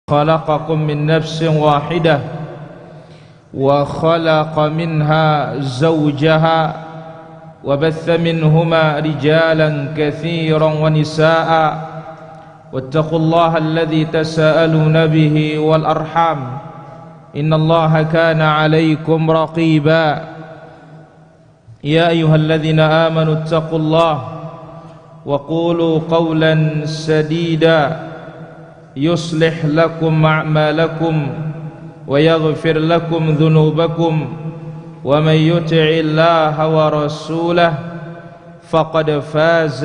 خلقكم من نفس واحدة وخلق منها زوجها وبث منهما رجالا كثيرا ونساء واتقوا الله الذي تساءلون به والأرحام إن الله كان عليكم رقيبا يا أيها الذين آمنوا اتقوا الله وقولوا قولا سديدا يصلح لكم أعمالكم ويغفر لكم ذنوبكم ومن يطع الله ورسوله فقد فاز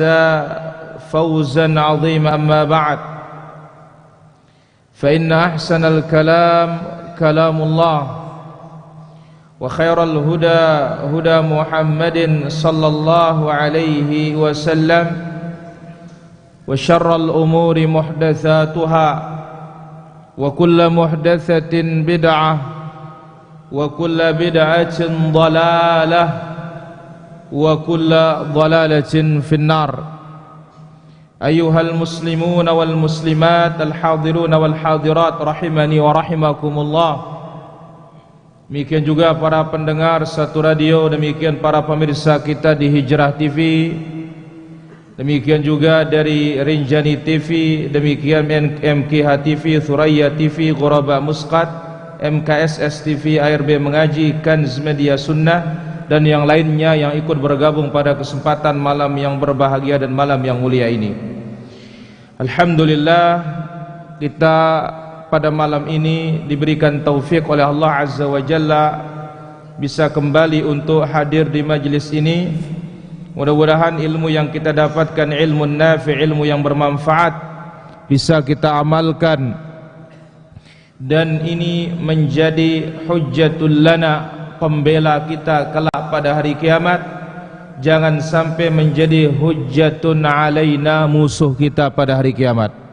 فوزا عظيما أما بعد فإن أحسن الكلام كلام الله وخير الهدى هدى محمد صلى الله عليه وسلم وشر الأمور محدثاتها وكل محدثة بدعة وكل بدعة ضلالة وكل ضلالة في النار أيها المسلمون والمسلمات الحاضرون والحاضرات rahimani wa rahimakumullah. Demikian juga para pendengar satu radio, demikian para pemirsa kita di Hijrah TV, demikian juga dari Rinjani TV, demikian MKH TV, Thuraya TV, Ghuraba Musqat, MKSS TV, ARB Mengaji, Kanz Media Sunnah, dan yang lainnya yang ikut bergabung pada kesempatan malam yang berbahagia dan malam yang mulia ini. Alhamdulillah, kita pada malam ini diberikan taufik oleh Allah Azza wa Jalla bisa kembali untuk hadir di majlis ini. Mudah-mudahan ilmu yang kita dapatkan ilmu nafi', ilmu yang bermanfaat bisa kita amalkan, dan ini menjadi hujjatul lana, pembela kita kelak pada hari kiamat. Jangan sampai menjadi hujjatun alaina, musuh kita pada hari kiamat.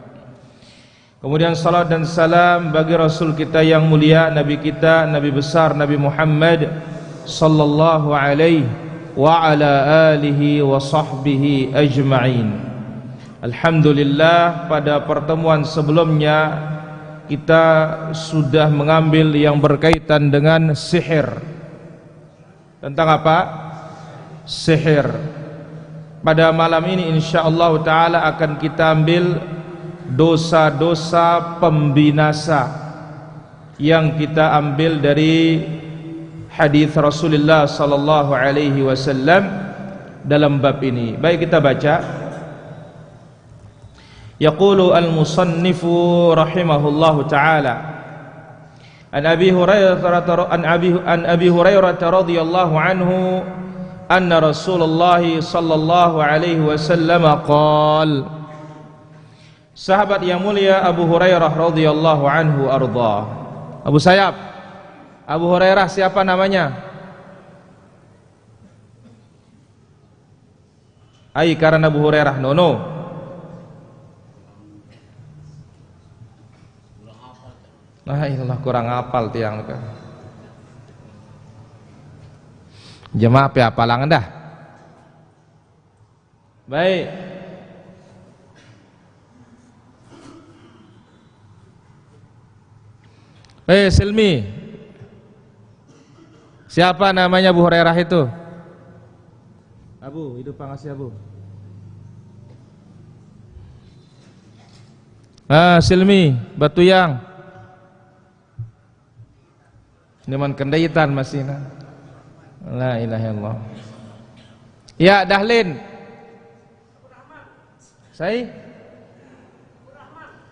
Kemudian salat dan salam bagi Rasul kita yang mulia, Nabi kita, Nabi besar Nabi Muhammad sallallahu alaihi wa ala alihi wa sahbihi ajma'in. Alhamdulillah, pada pertemuan sebelumnya kita sudah mengambil yang berkaitan dengan sihir. Tentang apa? Sihir. Pada malam ini insyaallah taala akan kita ambil dosa-dosa pembinasa yang kita ambil dari hadis Rasulullah sallallahu alaihi wasallam dalam bab ini. Baik, kita baca. Yaqulu al-musannifu rahimahullahu taala an Abi Hurairah radhiyallahu anhu anna Rasulullah sallallahu alaihi wasallam qala. Sahabat yang mulia Abu Hurairah radhiyallahu anhu arda. Abu Sayyab, Abu Hurairah siapa namanya? Ai karena Abu Hurairah nono. Nah, iyalah kurang hafal tiang ka. Jemaah pe hafalan dah. Baik. Silmi, siapa namanya Abu Hurairah itu? Abu, hidup pangasih Abu. Silmi, Batu Yang. Niman kendaitan masih na. La ilaha illallah. Ya, Dahlin. Saya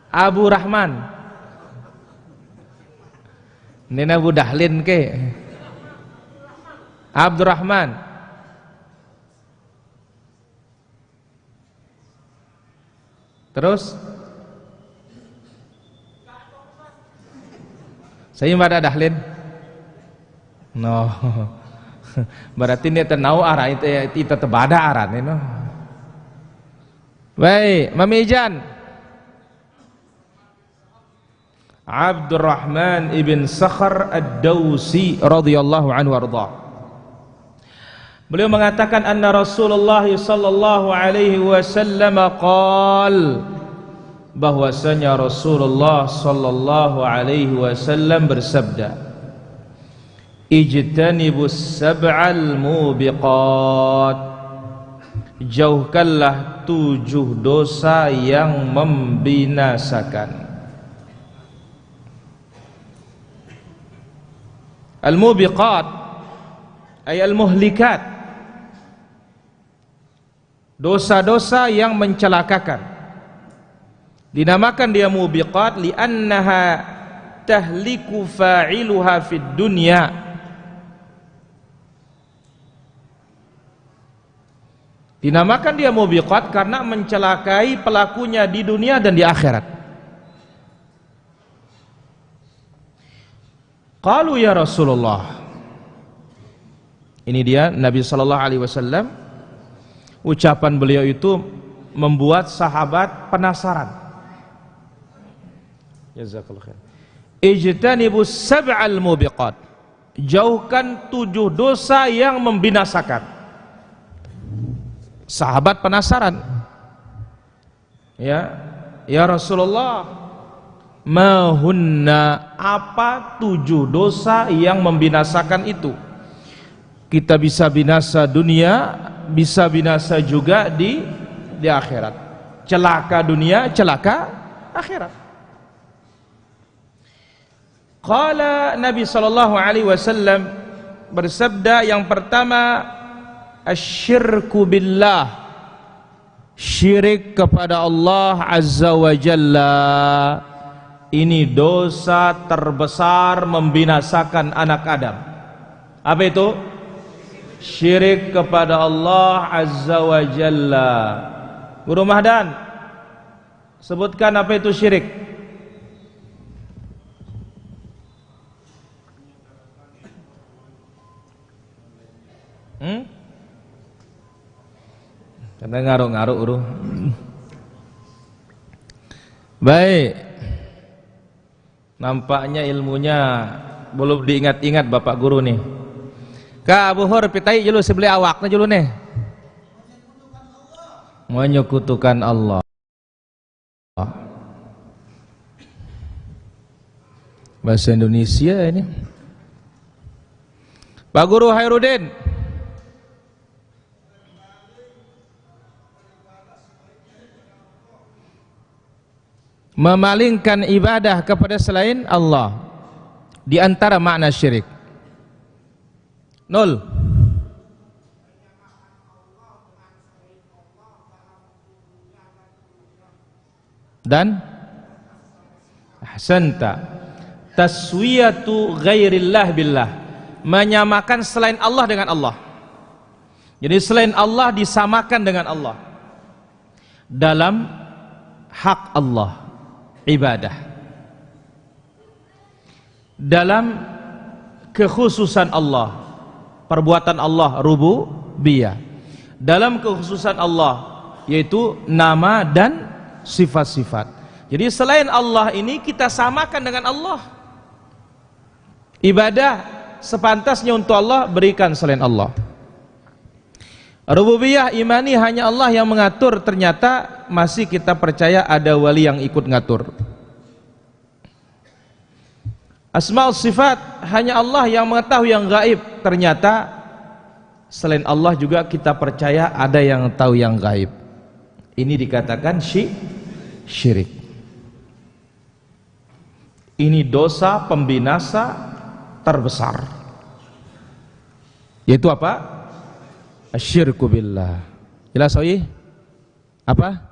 Abu Rahman. Nina Abu Dahlin ke Abdurrahman. Terus saya ada Dahlin. No. Berarti ini tenau arah itu tebada arah ini no. Baik, Mami Ijan. Abdurrahman ibn Sakhar ad-Dawsi radhiyallahu anhu arda. Beliau mengatakan anna Rasulullah sallallahu alaihi wasallam qala, bahwasanya Rasulullah sallallahu alaihi wasallam bersabda, ijtanibus sab'al mubiqat, jauhkanlah 7 dosa yang membinasakan. Al-mubiqat ay al-muhlikat, dosa-dosa yang mencelakakan. Dinamakan dia mubiqat li'annaha tahliku fa'iluha fid dunya, dinamakan dia mubiqat karena mencelakai pelakunya di dunia dan di akhirat. Qalu ya Rasulullah, ini dia Nabi sallallahu alaihi wasallam, ucapan beliau itu membuat sahabat penasaran. Jazakallahu khair. Ijtanibus sab'al mubiqat, jauhkan 7 dosa yang membinasakan. Sahabat penasaran, ya Rasulullah, mahunna, apa 7 dosa yang membinasakan itu? Kita bisa binasa dunia, bisa binasa juga di akhirat. Celaka dunia, celaka akhirat. Qala Nabi sallallahu alaihi wasallam bersabda, yang pertama asyirku billah, syirik kepada Allah azza wa jalla. Ini dosa terbesar membinasakan anak Adam. Apa itu? Syirik kepada Allah azza wa jalla. Guru Mahdan, sebutkan apa itu syirik. Karena ngaruh-ngaruh uruh. Baik, nampaknya ilmunya belum diingat-ingat Bapak Guru nih. Kak Abu Hur pitai julu sebeli awakna julu nih. Menyekutukan Allah. Bahasa Indonesia ini. Pak Guru Hairudin, memalingkan ibadah kepada selain Allah, di antara makna syirik. 0. Dan ahsanta, taswiyatu ghairillah billah, menyamakan selain Allah dengan Allah. Jadi selain Allah disamakan dengan Allah dalam hak Allah, ibadah, dalam kekhususan Allah, perbuatan Allah rububiyah, dalam kekhususan Allah yaitu nama dan sifat-sifat. Jadi selain Allah ini kita samakan dengan Allah. Ibadah sepantasnya untuk Allah berikan selain Allah. Rububiyah imani hanya Allah yang mengatur, ternyata masih kita percaya ada wali yang ikut ngatur. Asmaul sifat hanya Allah yang mengetahui yang gaib, ternyata selain Allah juga kita percaya ada yang tahu yang gaib. Ini dikatakan syirik. Ini dosa pembinasa terbesar, yaitu apa? Asyirku billah. Jelas oi? Apa?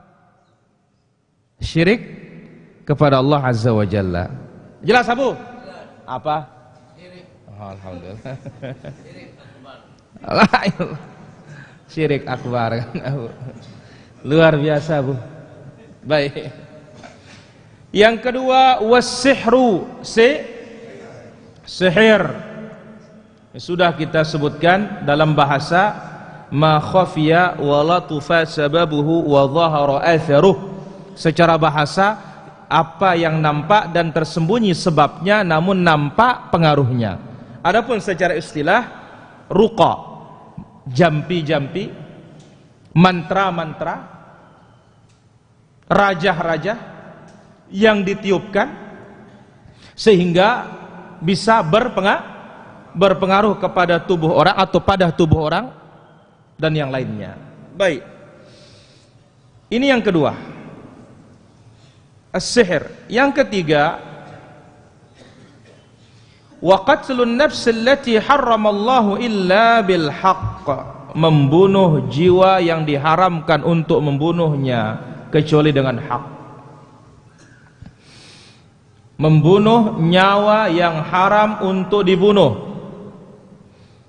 Syirik kepada Allah azza wa jalla. Jelas Abu? Apa? Syirik. Oh, alhamdulillah. Syirik akbar kan Abu. Luar biasa Bu. Baik. Yang kedua was-sihru, sihir. Sudah kita sebutkan dalam bahasa ma khafiya wa latufa sababuhu wa dhahara atharuh. Secara bahasa apa yang nampak dan tersembunyi sebabnya namun nampak pengaruhnya. Adapun secara istilah ruqa, jampi-jampi, mantra-mantra, rajah-rajah, yang ditiupkan sehingga bisa berpengaruh kepada tubuh orang atau pada tubuh orang dan yang lainnya. Baik. Ini yang kedua, as-sihr. Yang ketiga, wa qatlun nafs allati harramallahu illa bil haqq, membunuh jiwa yang diharamkan untuk membunuhnya kecuali dengan hak. Membunuh nyawa yang haram untuk dibunuh.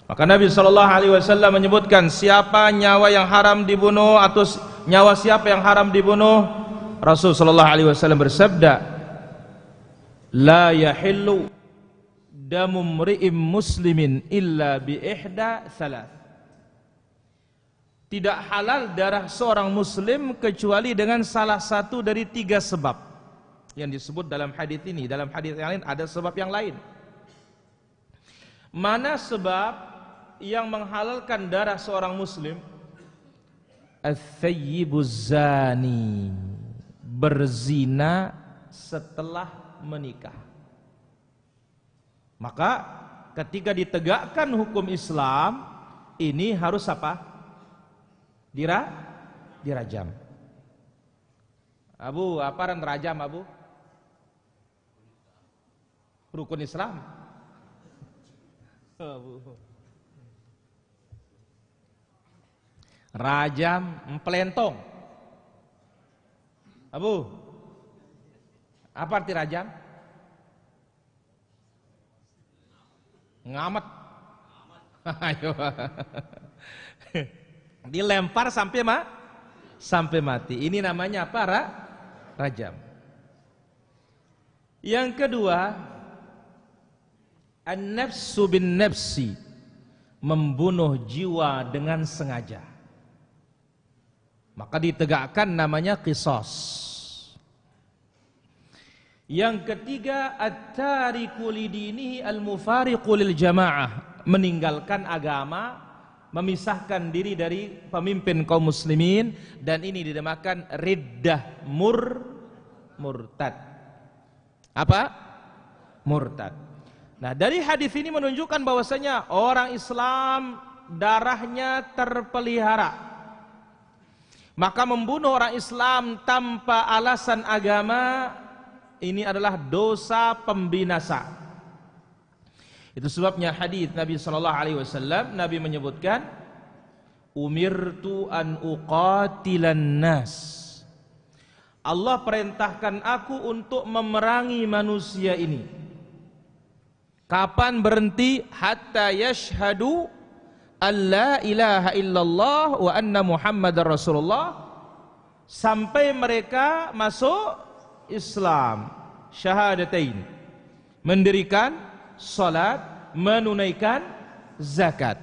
Maka Nabi SAW menyebutkan, siapa nyawa yang haram dibunuh atau nyawa siapa yang haram dibunuh, Rasul SAW bersabda, la yahillu damu mri'im muslimin illa bi ihda thalath. Tidak halal darah seorang muslim kecuali dengan salah satu dari 3 sebab yang disebut dalam hadis ini. Dalam hadis yang lain ada sebab yang lain. Mana sebab yang menghalalkan darah seorang muslim? Ats-tsayyibuz zani, berzina setelah menikah. Maka ketika ditegakkan hukum Islam ini harus apa? Dirajam. Abu, apa ran rajam, Abu? Rukun Islam. Abu. Rajam, pelentong. Abu, apa arti rajam? Ngamet. Ayo. Dilempar sampai mati. Ini namanya apa? Rajam. Yang kedua, an-nafsu bin nafsi, membunuh jiwa dengan sengaja. Maka ditegakkan namanya qisas. Yang ketiga, at-tariku lidinihi al-mufariqu lil jamaah, meninggalkan agama, memisahkan diri dari pemimpin kaum muslimin, dan ini dinamakan riddah murtad. Apa? Murtad. Nah, dari hadis ini menunjukkan bahwasanya orang Islam darahnya terpelihara. Maka membunuh orang Islam tanpa alasan agama ini adalah dosa pembinasa. Itu sebabnya hadis Nabi SAW, Nabi menyebutkan, umirtu an uqatilan nas. Allah perintahkan aku untuk memerangi manusia ini. Kapan berhenti? Hatta yashhadu an la ilaha illallah wa anna muhammadar rasulullah, sampai mereka masuk Islam, syahadatain, mendirikan salat, menunaikan zakat.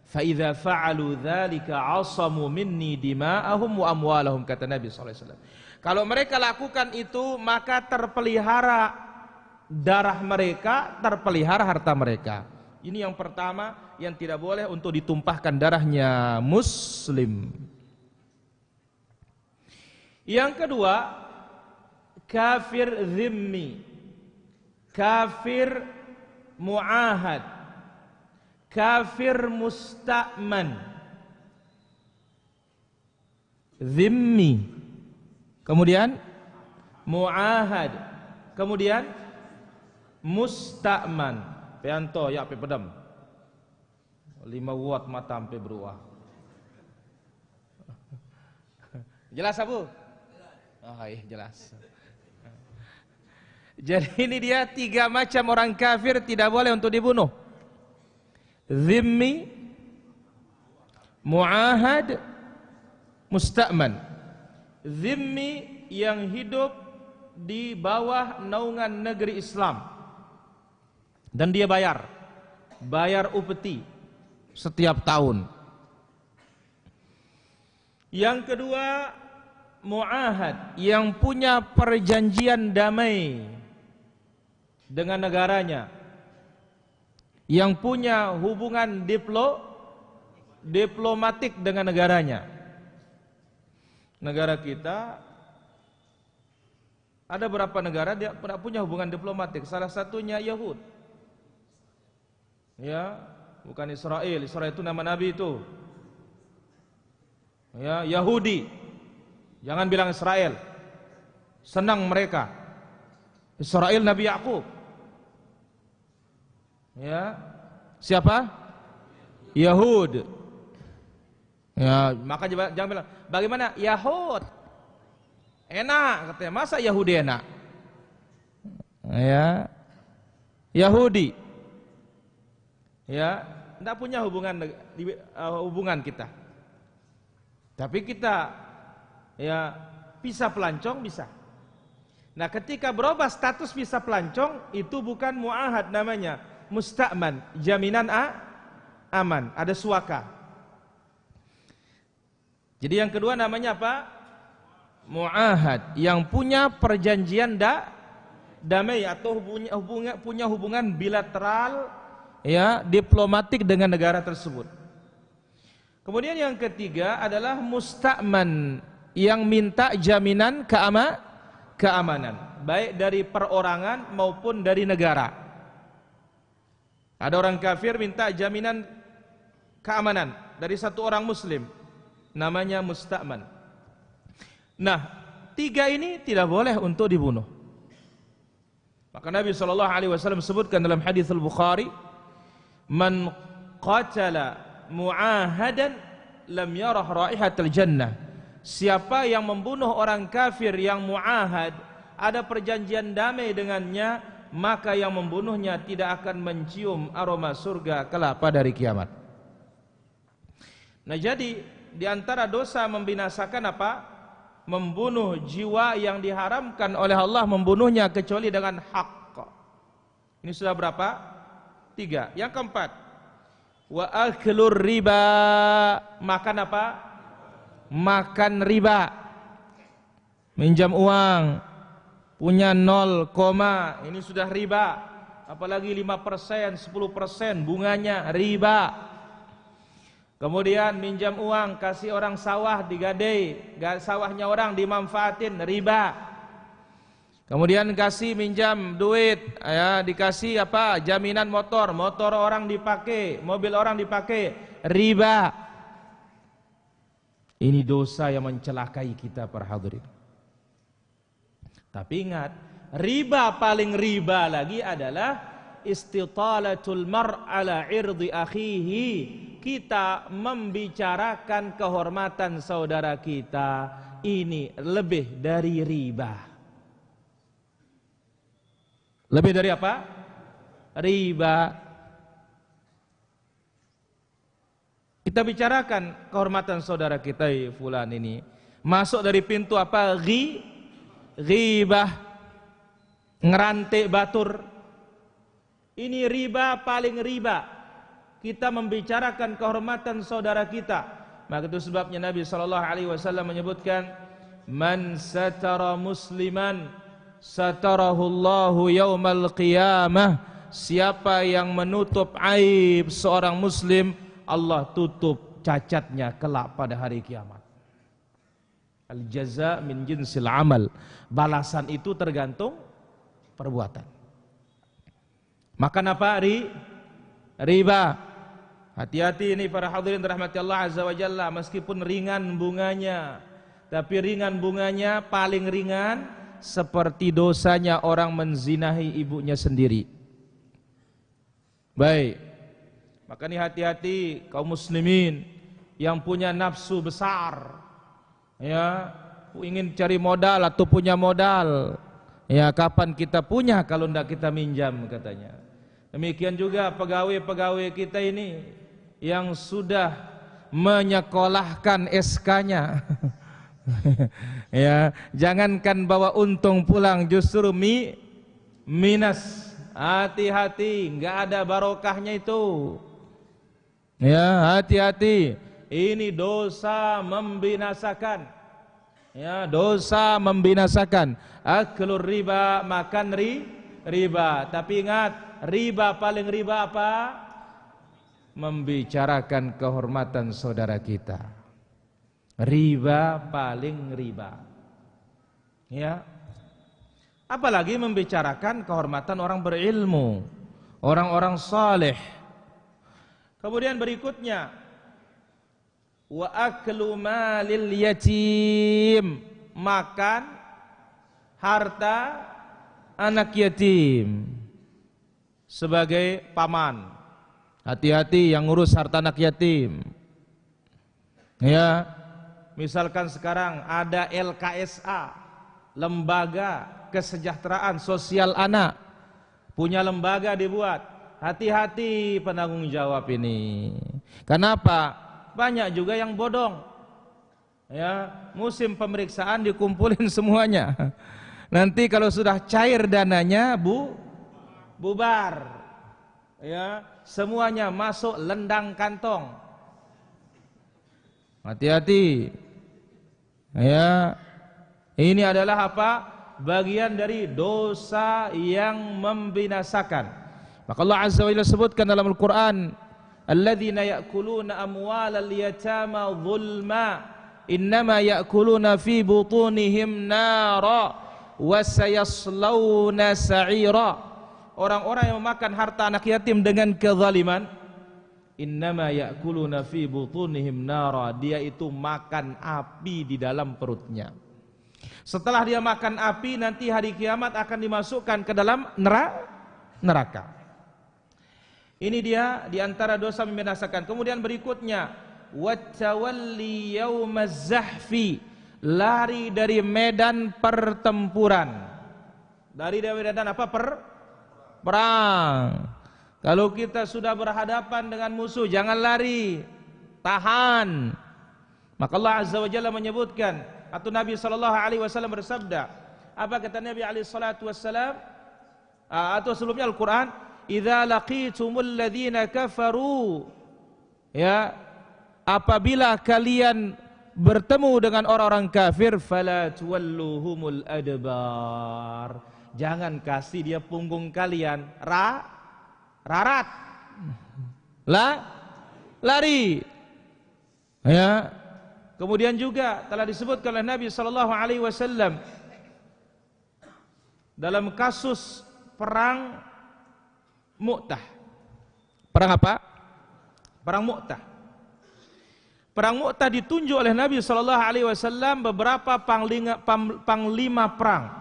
Fa idza fa'alu dzalika 'asamu minni dima'ahum wa amwalahum, kata Nabi SAW. Kalau mereka lakukan itu, maka terpelihara darah mereka, terpelihara harta mereka. Ini yang pertama, yang tidak boleh untuk ditumpahkan darahnya muslim. Yang kedua, kafir zimmi, kafir mu'ahad, kafir musta'man. Zimmi, kemudian mu'ahad, kemudian musta'man. Peanto ya api pedam 5 watt mata sampai beruah. Jelas, Abu? Oh iya, jelas. Jadi ini dia 3 macam orang kafir tidak boleh untuk dibunuh. Zimmi, mu'ahad, musta'man. Zimmi yang hidup di bawah naungan negeri Islam, dan dia bayar upeti setiap tahun. Yang kedua, mu'ahad, yang punya perjanjian damai dengan negaranya, yang punya hubungan diplomatik dengan negaranya. Negara kita Ada beberapa negara dia tidak punya hubungan diplomatik. Salah satunya Yahud. Ya, bukan Israel. Israel itu nama Nabi itu. Ya, Yahudi. Jangan bilang Israel. Senang mereka. Israel Nabi Yakub. Ya. Siapa? Yahud. Ya, maka jangan bilang bagaimana Yahud. Enak katanya, masa Yahudi enak? Ya, Yahudi. Ya, tidak punya hubungan kita. Tapi kita ya bisa pelancong bisa. Nah, ketika berubah status bisa pelancong itu bukan muahad namanya, musta'man, jaminan aman, ada suaka. Jadi yang kedua namanya apa? Muahad, yang punya perjanjian damai atau punya hubungan bilateral ya diplomatik dengan negara tersebut. Kemudian yang ketiga adalah musta'man, yang minta jaminan keamanan baik dari perorangan maupun dari negara. Ada orang kafir minta jaminan keamanan dari satu orang muslim, namanya musta'man. Nah, tiga ini tidak boleh untuk dibunuh. Maka Nabi SAW sebutkan dalam hadis Al-Bukhari, man qatala mu'ahadan lam yarah raihatal jannah. Siapa yang membunuh orang kafir yang mu'ahad, ada perjanjian damai dengannya, maka yang membunuhnya tidak akan mencium aroma surga kelak pada hari kiamat. Nah, jadi di antara dosa membinasakan apa? Membunuh jiwa yang diharamkan oleh Allah membunuhnya kecuali dengan hak. Ini sudah berapa? 3. Yang keempat, wa aklur riba, makan apa? Makan riba. Minjam uang punya 0, ini sudah riba. Apalagi 5%, 10% bunganya riba. Kemudian minjam uang, kasih orang sawah digadai, sawahnya orang dimanfaatin, riba. Kemudian kasih minjam duit, ya, dikasih apa? Jaminan motor orang dipakai, mobil orang dipakai, riba. Ini dosa yang mencelakai kita para hadirin. Tapi ingat, riba paling riba lagi adalah istitalatul mar' ala irdi akhihi. Kita membicarakan kehormatan saudara kita, ini lebih dari riba. Lebih dari apa? Riba. Kita bicarakan kehormatan saudara kita, fulan ini masuk dari pintu apa? Ghibah, ngerantik batur. Ini riba paling riba. Kita membicarakan kehormatan saudara kita. Maka itu sebabnya Nabi SAW menyebutkan, man satara musliman satarahullahu yaumal qiyamah. Siapa yang menutup aib seorang muslim, Allah tutup cacatnya kelak pada hari kiamat. Al jaza min jinsil amal. Balasan itu tergantung perbuatan. Makan apa? Riba. Hati-hati ini para hadirin rahmati Allah azza wa jalla. Meskipun ringan bunganya, tapi ringan bunganya paling ringan seperti dosanya orang menzinahi ibunya sendiri. Baik, maka ini hati-hati kaum muslimin yang punya nafsu besar, ya, ingin cari modal atau punya modal. Ya, kapan kita punya kalau tidak kita minjam katanya. Demikian juga pegawai-pegawai kita ini yang sudah menyekolahkan SK-nya. Ya, jangankan bawa untung pulang, justru minus. Hati-hati, enggak ada barokahnya itu. Ya, hati-hati. Ini dosa membinasakan. Ya, dosa membinasakan. Aklur riba, makan riba. Tapi ingat, riba paling riba apa? Membicarakan kehormatan saudara kita. Riba paling riba. Ya. Apalagi membicarakan kehormatan orang berilmu, orang-orang saleh. Kemudian berikutnya, wa aklu malil yatim, makan harta anak yatim sebagai paman. Hati-hati yang ngurus harta anak yatim. Ya, misalkan sekarang ada LKSA, Lembaga Kesejahteraan Sosial Anak, punya lembaga dibuat. Hati-hati penanggung jawab ini. Kenapa? Banyak juga yang bodong. Ya, musim pemeriksaan dikumpulin semuanya. Nanti kalau sudah cair dananya, bubar. Ya, semuanya masuk lendang kantong. Hati-hati. Ya, ini adalah apa? Bagian dari dosa yang membinasakan. Maka Allah Azza wa Jalla sebutkan dalam Al-Quran, alladzina ya'kuluna amwalal yatama zulma innama ya'kuluna fi butunihim nara wa sayaslawna sa'ira. Orang-orang yang memakan harta anak yatim dengan kezaliman, innama ya'kuluna fi butunihim nara, dia itu makan api di dalam perutnya. Setelah dia makan api, nanti hari kiamat akan dimasukkan ke dalam neraka. Ini dia diantara dosa membinasakan. Kemudian berikutnya, wattawalli yaumaz zahfi, lari dari medan pertempuran. Dari medan apa? Perang. Kalau kita sudah berhadapan dengan musuh, jangan lari, tahan. Maka Allah Azza wa Jalla menyebutkan, atau Nabi SAW bersabda, apa kata Nabi SAW? Atau sebelumnya Al-Quran, idza laqitumul ladzina kafaru, ya, apabila kalian bertemu dengan orang-orang kafir, fala tuwalluhumul adbar, jangan kasih dia punggung kalian, rarat, lari. Ya. Kemudian juga telah disebutkan oleh Nabi SAW dalam kasus perang Mu'tah. Perang apa? Perang Mu'tah. Perang Mu'tah ditunjuk oleh Nabi SAW beberapa panglima perang.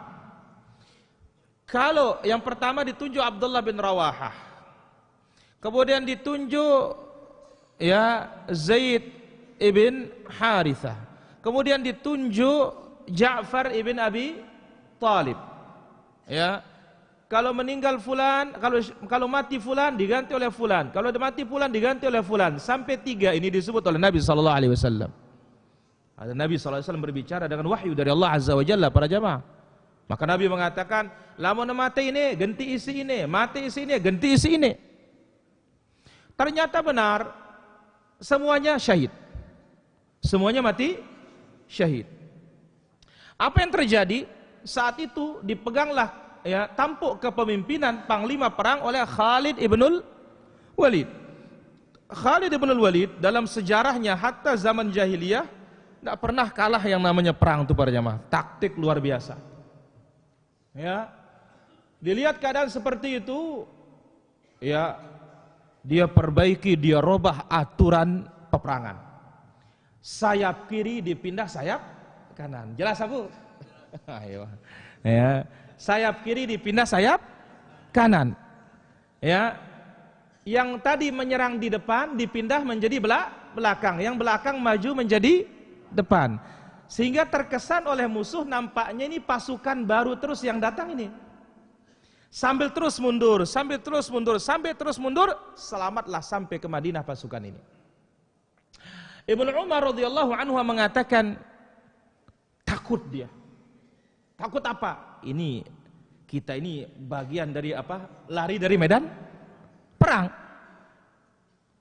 Kalau yang pertama ditunjuk Abdullah bin Rawahah, kemudian ditunjuk ya Zaid ibn Harithah, kemudian ditunjuk Ja'far ibn Abi Talib. Ya, kalau meninggal fulan, kalau mati fulan diganti oleh fulan, kalau mati fulan diganti oleh fulan, sampai 3 ini disebut oleh Nabi SAW. Ada Nabi SAW berbicara dengan wahyu dari Allah Azza wa Jalla para jamaah. Maka Nabi mengatakan, lamun mati ini ganti isi ini, mati isi ini ganti isi ini. Ternyata benar, semuanya syahid, semuanya mati syahid. Apa yang terjadi? Saat itu dipeganglah ya tampuk kepemimpinan panglima perang oleh Khalid ibnul Walid. Khalid ibnul Walid dalam sejarahnya hatta zaman jahiliyah tidak pernah kalah yang namanya perang itu para jamaah. Taktik luar biasa. Ya, dilihat keadaan seperti itu, ya dia perbaiki, dia robah aturan peperangan. Sayap kiri dipindah sayap kanan. Jelas aku? Ayo. Ya, sayap kiri dipindah sayap kanan. Ya, yang tadi menyerang di depan dipindah menjadi belakang, yang belakang maju menjadi depan. Sehingga terkesan oleh musuh nampaknya ini pasukan baru terus yang datang ini. Sambil terus mundur, sambil terus mundur, sampai terus mundur, selamatlah sampai ke Madinah pasukan ini. Ibnu Umar radhiyallahu anhu mengatakan, takut dia. Takut apa? Ini kita ini bagian dari apa? Lari dari medan perang.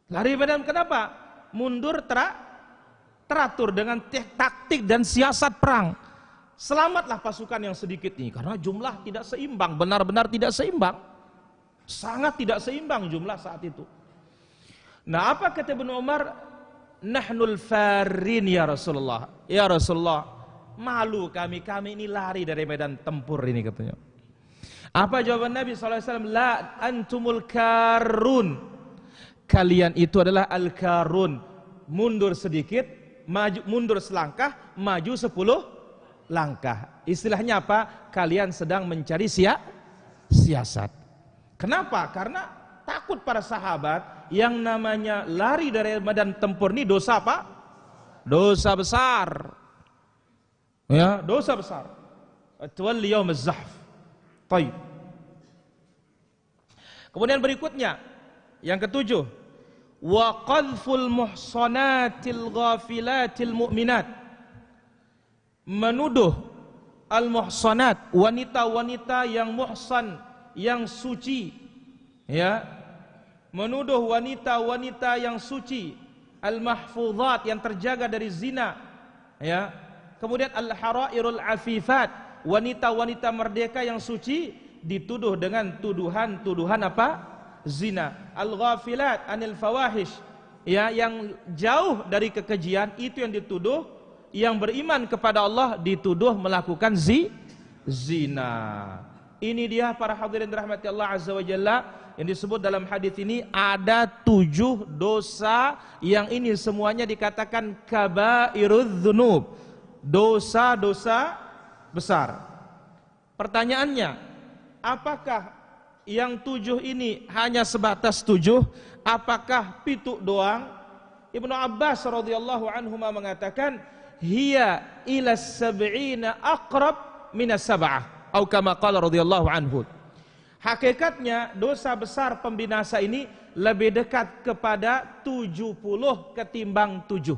Lari medan kenapa? Mundur teratur dengan taktik dan siasat perang. Selamatlah pasukan yang sedikit ini karena jumlah tidak seimbang, benar-benar tidak seimbang. Sangat tidak seimbang jumlah saat itu. Nah, apa kata Ibnu Umar? Nahnul farin ya Rasulullah. Ya Rasulullah, malu kami ini lari dari medan tempur ini katanya. Apa jawaban Nabi SAW? La antumul karun. Kalian itu adalah al-karun. Mundur sedikit, maju, mundur selangkah, maju 10 langkah. Istilahnya apa? Kalian sedang mencari siasat. Kenapa? Karena takut para sahabat yang namanya lari dari medan tempur ini dosa apa? Dosa besar. Ya, dosa besar. Tawalli yaum az-zahf. Baik. Kemudian berikutnya yang ketujuh, wa qadhful muhsanatil ghafilatil mu'minat. Menuduh al-muhsanat, wanita-wanita yang muhsan, yang suci, ya. Menuduh wanita-wanita yang suci, al-mahfuzat, yang terjaga dari zina, ya. Kemudian al-harairul afifat, wanita-wanita merdeka yang suci, dituduh dengan tuduhan apa? Zina. Al-ghafilat anil fawahish, ya, yang jauh dari kekejian, itu yang dituduh. Yang beriman kepada Allah dituduh melakukan zina. Ini dia para hadirin dirahmati Allah Azza wa Jalla, yang disebut dalam hadis ini ada 7 dosa yang ini semuanya dikatakan kabairudz dzunub, dosa-dosa besar. Pertanyaannya, apakah yang 7 ini hanya sebatas 7? Apakah pituk doang? Ibnu Abbas radhiyallahu anhuma mengatakan, hiya ila sab'ina aqrab minas sab'ah, atau kama qala radhiyallahu anhu. Hakikatnya dosa besar pembinasa ini lebih dekat kepada 70 ketimbang 7.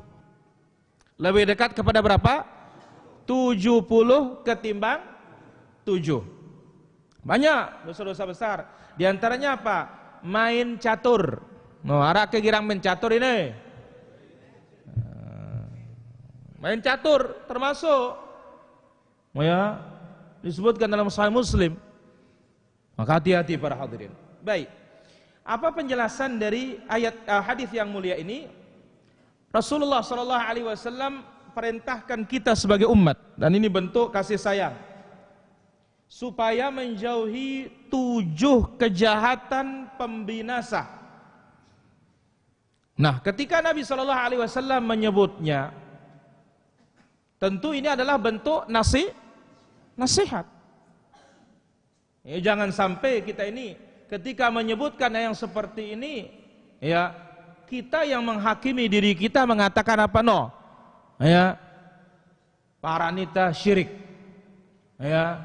Lebih dekat kepada berapa? 70 ketimbang 7. Banyak dosa-dosa besar. Di antaranya apa? Main catur. No, arah kegirang main catur ini. Main catur termasuk, ya, disebutkan dalam Sahih Muslim. Maka hati-hati para hadirin. Baik. Apa penjelasan dari ayat hadis yang mulia ini? Rasulullah sallallahu alaihi wasallam perintahkan kita sebagai umat, dan ini bentuk kasih sayang, supaya menjauhi 7 kejahatan pembinasa. Nah, ketika Nabi sallallahu alaihi wasallam menyebutnya, tentu ini adalah bentuk nasihat. Ya, jangan sampai kita ini ketika menyebutkan yang seperti ini, ya, kita yang menghakimi diri kita mengatakan apa? No, ya, paranita syirik, ya,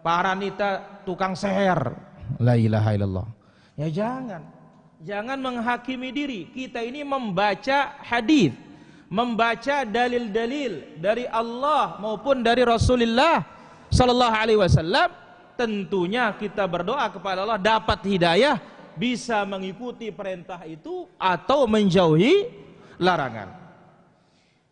paranita tukang seher, la ilaha illallah. Ya, jangan menghakimi diri. Kita ini membaca hadis, membaca dalil-dalil dari Allah maupun dari Rasulullah sallallahu alaihi wasallam. Tentunya kita berdoa kepada Allah dapat hidayah, bisa mengikuti perintah itu atau menjauhi larangan.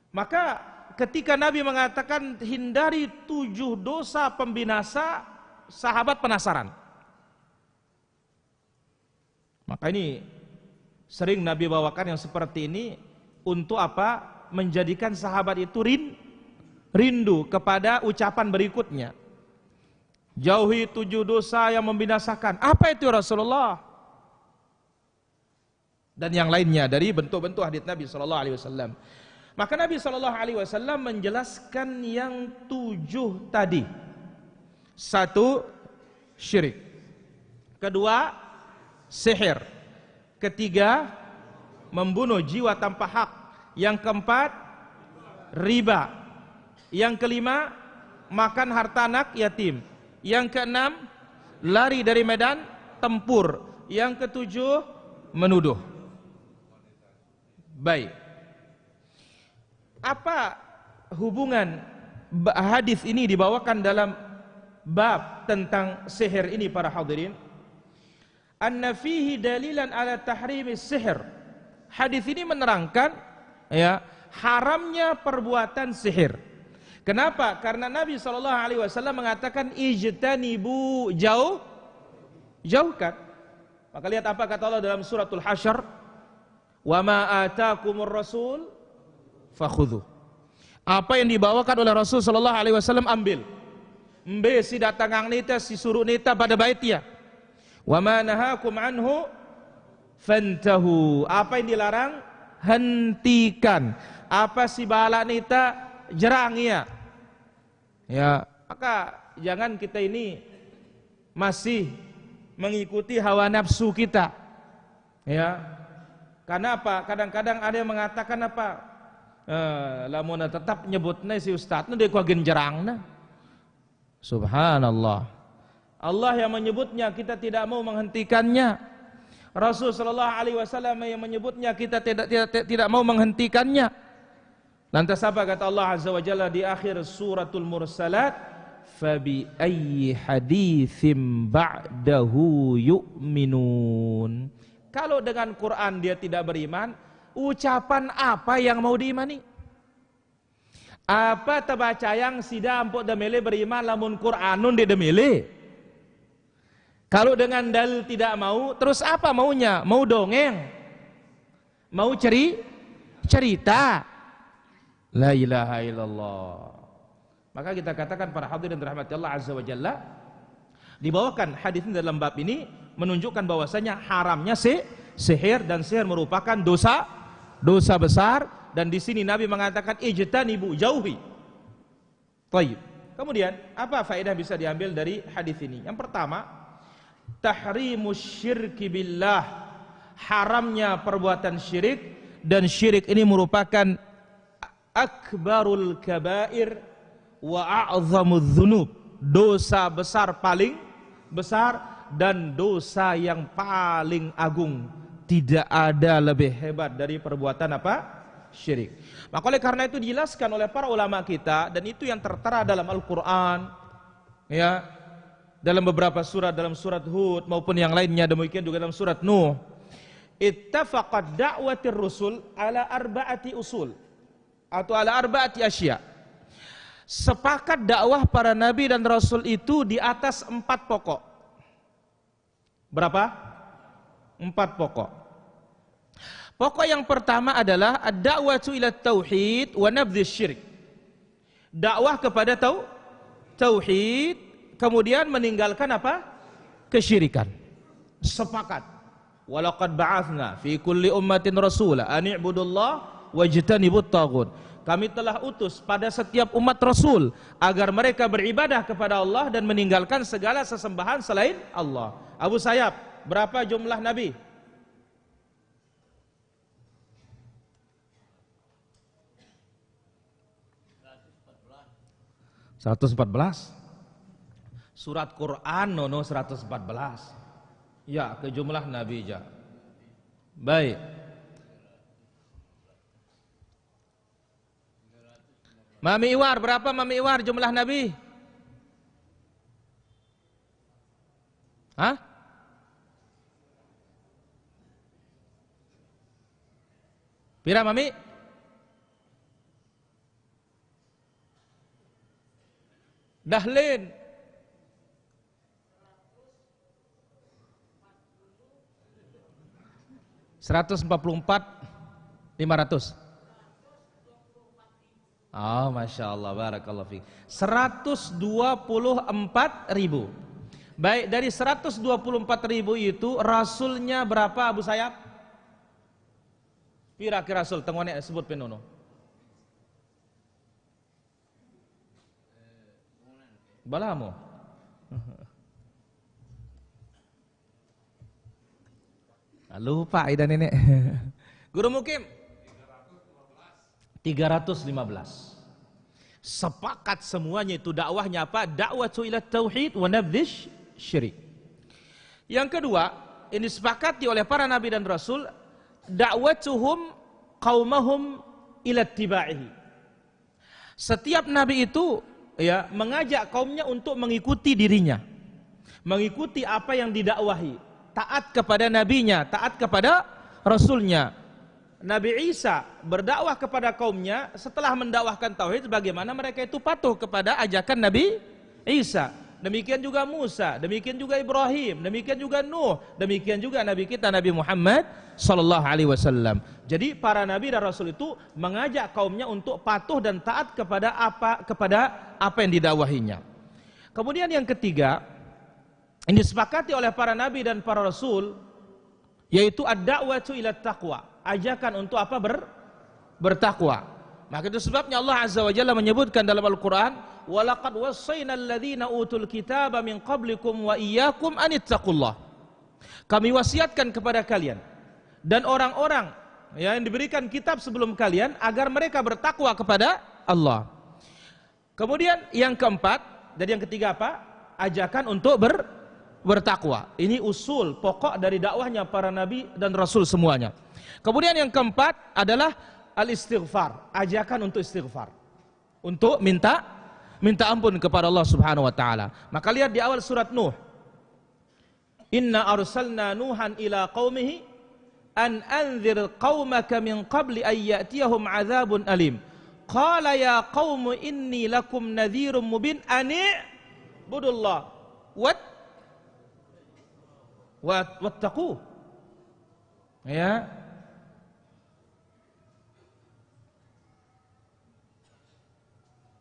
Maka ketika Nabi mengatakan hindari 7 dosa pembinasa, sahabat penasaran. Maka ini sering Nabi bawakan yang seperti ini untuk apa? Menjadikan sahabat itu rindu kepada ucapan berikutnya. Jauhi 7 dosa yang membinasakan. Apa itu Rasulullah? Dan yang lainnya dari bentuk-bentuk hadits Nabi sallallahu alaihi wasallam. Maka Nabi sallallahu alaihi wasallam menjelaskan yang 7 tadi. 1, syirik. 2, sihir. 3, membunuh jiwa tanpa hak. Yang 4, riba. Yang 5, makan harta anak yatim. Yang 6, lari dari medan tempur. Yang 7, menuduh. Baik. Apa hubungan hadis ini dibawakan dalam bab tentang sihir ini para hadirin? Anna fihi dalilan ala tahrimis sihir. Hadis ini menerangkan, ya, haramnya perbuatan sihir. Kenapa? Karena Nabi SAW mengatakan ijtanibu, jauhkan. Maka lihat apa kata Allah dalam suratul Hasyr, wa ma atakumur rasul fakhudhu. Apa yang dibawakan oleh Rasul SAW ambil. Mbe si datangang nita si suruh nita pada baitia. Wa ma nahakum anhu fantahu. Apa yang dilarang? Hentikan. Apa si bala nita jerang ya. Ya, maka jangan kita ini masih mengikuti hawa nafsu kita. Ya. Karena apa? Kadang-kadang ada yang mengatakan apa? Lamun tetap nyebutnya si ustaz nu deuk kagen jerangna. Subhanallah. Allah yang menyebutnya, kita tidak mau menghentikannya. Rasul sallallahu alaihi wasallam yang menyebutnya, kita tidak mau menghentikannya. Lantas apa kata Allah azza wa jalla di akhir suratul Mursalat? Fabi ayyi haditsim ba'dahu yu'minun. Kalau dengan Quran dia tidak beriman, ucapan apa yang mau diimani? Apa terbaca yang sida ampuk demele beriman lamun Quranun dia demele? Kalau dengan dalil tidak mau, terus apa maunya? Mau dongeng? Mau cerita? La ilaha illallah. Maka kita katakan para hadirin rahmati Allah azza wa jalla, dibawakan hadis dalam bab ini menunjukkan bahwasanya haramnya sihir, dan sihir merupakan dosa besar, dan di sini Nabi mengatakan ijtanibu, jauhi. Baik. Kemudian apa faedah bisa diambil dari hadis ini? Yang pertama, tahrimus syirki billah, haramnya perbuatan syirik, dan syirik ini merupakan akbarul kabair wa a'zamudz dzunub, dosa besar paling besar dan dosa yang paling agung. Tidak ada lebih hebat dari perbuatan apa? Syirik. Maka oleh karena itu dijelaskan oleh para ulama kita, dan itu yang tertera dalam Al-Qur'an, ya, dalam beberapa surat, dalam surat Hud maupun yang lainnya, demikian juga dalam surat Nuh. Ittafaqat da'watir rusul ala arba'ati usul, atau ala arba'ati asya. Sepakat dakwah para nabi dan rasul itu di atas 4 pokok. Berapa? 4 pokok. Pokok yang pertama adalah ad-da'watu ila tauhid wa nabdhish syirik. Dakwah kepada tauhid, kemudian meninggalkan apa? Kesyirikan. Sepakat. Walaqad ba'atsna fi kulli ummatin rasula an i'budullaha wajtanibut taghut. Kami telah utus pada setiap umat rasul agar mereka beribadah kepada Allah dan meninggalkan segala sesembahan selain Allah. Abu Sayyab, berapa jumlah nabi? 114. Surat Quran nono 114. Ya, ke jumlah nabi ja. Baik. Mami Iwar, berapa Mami Iwar jumlah nabi? Hah? Pira Mami? Dahlin 144.500. Oh, Masya Allah, barakallahu fiik. 124.000. Baik, dari 124.000 itu rasulnya berapa Abu Sayyab? Kira-kira rasul tengone sebut penono. Balamu. Lupa ida nenek. Guru Mukim 315. Sepakat semuanya itu dakwahnya apa? Dakwatu ila tauhid wa nabdhish syirik. Yang kedua, ini disepakati oleh para nabi dan rasul, dakwatuhum qaumahum ila tibaihi. Setiap nabi itu ya mengajak kaumnya untuk mengikuti dirinya, mengikuti apa yang didakwahi, taat kepada nabinya, taat kepada rasulnya. Nabi Isa berdakwah kepada kaumnya, setelah mendakwahkan tauhid, bagaimana mereka itu patuh kepada ajakan Nabi Isa. Demikian juga Musa, demikian juga Ibrahim, demikian juga Nuh, demikian juga Nabi kita Nabi Muhammad sallallahu alaihi wasallam. Jadi para nabi dan rasul itu mengajak kaumnya untuk patuh dan taat kepada apa yang didakwahinya. Kemudian yang ketiga, yang disepakati oleh para nabi dan para rasul, yaitu ad-da'watu ila taqwa, ajakan untuk apa? Bertakwa. Maka itu sebabnya Allah Azza wa Jalla menyebutkan dalam Al-Quran, وَلَقَدْ وَصَّيْنَا الَّذِينَ أُوتُوا الْكِتَابَ مِنْ قَبْلِكُمْ وَإِيَّاكُمْ أَنِ اتَّقُوا اللَّهَ. Kami wasiatkan kepada kalian dan orang-orang yang diberikan kitab sebelum kalian agar mereka bertakwa kepada Allah. Kemudian yang keempat, dan yang ketiga apa? Ajakan untuk bertakwa. Ini usul pokok dari dakwahnya para nabi dan rasul semuanya. Kemudian yang keempat adalah al-istighfar, ajakan untuk istighfar, untuk minta ampun kepada Allah Subhanahu wa taala. Maka lihat di awal surat Nuh, inna arsalna nuhan ila qaumihi an anzir qaumaka min qabli an ya'tiyahum adzabun alim. Qala ya qaum inni lakum nadhirum mubin ani budullah wattaqu. Ya.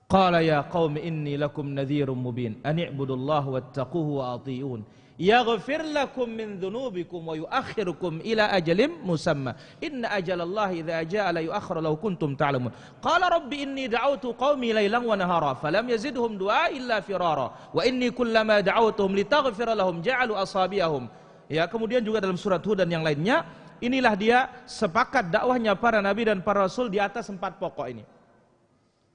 Qala ya qaumi inni lakum nadhirum mubin an i'budullaha wattaquhu wa athi'un yaghfir lakum min dhunubikum wa yuakhirukum ila ajalin musamma inna ajalallahi idza jaa la yu'akhkharu law kuntum ta'lamun. Qala rabbi inni da'awtu qaumi laylan wa nahara falam yazidhum du'a illa firara wa inni kullama da'awtuhum litaghfira lahum ja'alu asabi'ahum. Ya, kemudian juga dalam surat Hud dan yang lainnya, inilah dia sepakat dakwahnya para nabi dan para rasul di atas 4 pokok ini.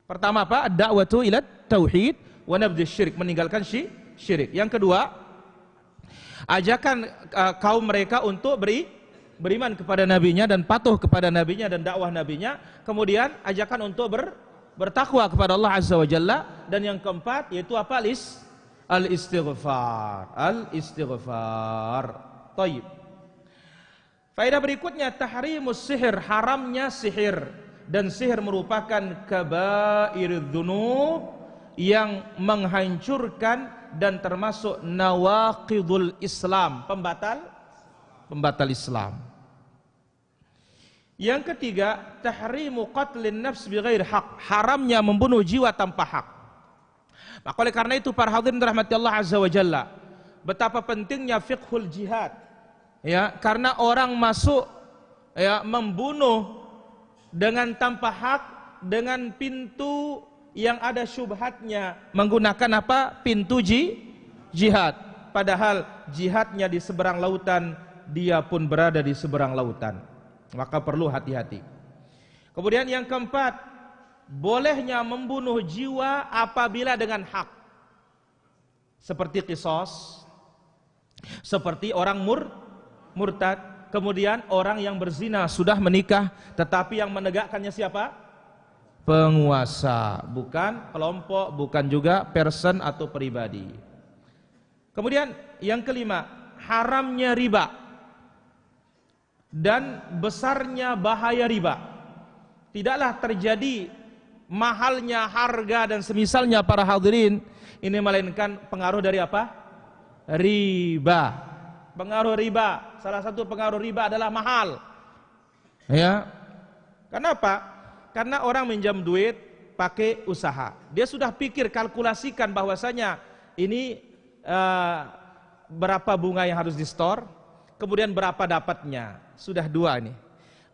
Pertama apa? Ad-da'watu ila tauhid wa nabdhi syirik, meninggalkan syirik. Yang kedua, ajakan kaum mereka untuk beriman kepada nabinya dan patuh kepada nabinya dan dakwah nabinya. Kemudian ajakan untuk bertakwa kepada Allah Azza wa Jalla. Dan yang keempat yaitu apa? Al-istighfar. Taib. Faedah berikutnya, tahrimus sihir, haramnya sihir. Dan sihir merupakan kabairudz dzunub yang menghancurkan dan termasuk nawaqidul Islam, pembatal Islam. Yang ketiga, tahrimu qatlin nafs bighairi haq, haramnya membunuh jiwa tanpa hak. Maka oleh karena itu para hadirin rahmati Allah Azza wa Jalla, betapa pentingnya fiqhul jihad. Ya, karena orang masuk ya membunuh dengan tanpa hak, dengan pintu yang ada syubhatnya, menggunakan apa? Pintu jihad. Padahal jihadnya di seberang lautan, dia pun berada di seberang lautan. Maka perlu hati-hati. Kemudian yang keempat, bolehnya membunuh jiwa apabila dengan hak, seperti qisas, seperti orang murtad. Kemudian orang yang berzina sudah menikah, tetapi yang menegakkannya siapa? Penguasa, bukan kelompok, bukan juga person atau pribadi. Kemudian yang kelima, haramnya riba dan besarnya bahaya riba. Tidaklah terjadi mahalnya harga dan semisalnya para hadirin ini, melainkan pengaruh dari apa? Riba. Pengaruh riba, salah satu pengaruh riba adalah mahal. Ya. Kenapa? Karena orang minjam duit pakai usaha. Dia sudah pikir, kalkulasikan bahwasanya ini berapa bunga yang harus di-store, kemudian berapa dapatnya. Sudah 2 ini.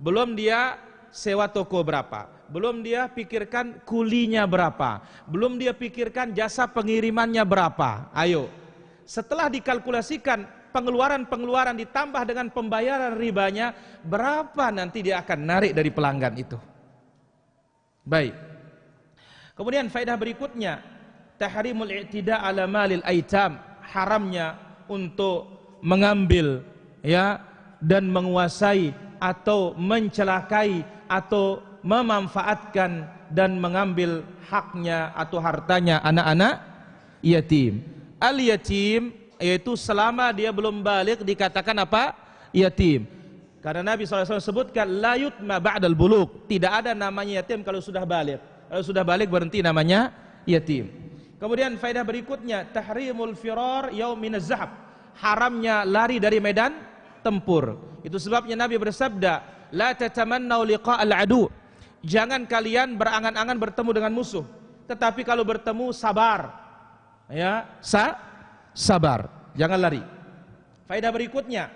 Belum dia sewa toko berapa, belum dia pikirkan kulinya berapa, belum dia pikirkan jasa pengirimannya berapa. Ayo, setelah dikalkulasikan pengeluaran ditambah dengan pembayaran ribanya, berapa nanti dia akan narik dari pelanggan itu. Baik. Kemudian faedah berikutnya, tahrimul i'tida ala malil aitam, haramnya untuk mengambil ya dan menguasai atau mencelakai atau memanfaatkan dan mengambil haknya atau hartanya anak-anak yatim. Al-yatim yaitu selama dia belum balik dikatakan apa? Yatim. Karena Nabi SAW sebutkan la yutma ba'dal bulugh, tidak ada namanya yatim kalau sudah balik. Kalau sudah balik berhenti namanya yatim. Kemudian faedah berikutnya, tahrimul firar yauminaz zahab, haramnya lari dari medan tempur. Itu sebabnya Nabi bersabda, la tatamannau liqa'al adu, jangan kalian berangan-angan bertemu dengan musuh, tetapi kalau bertemu sabar. ya, sabar, jangan lari. Faedah berikutnya,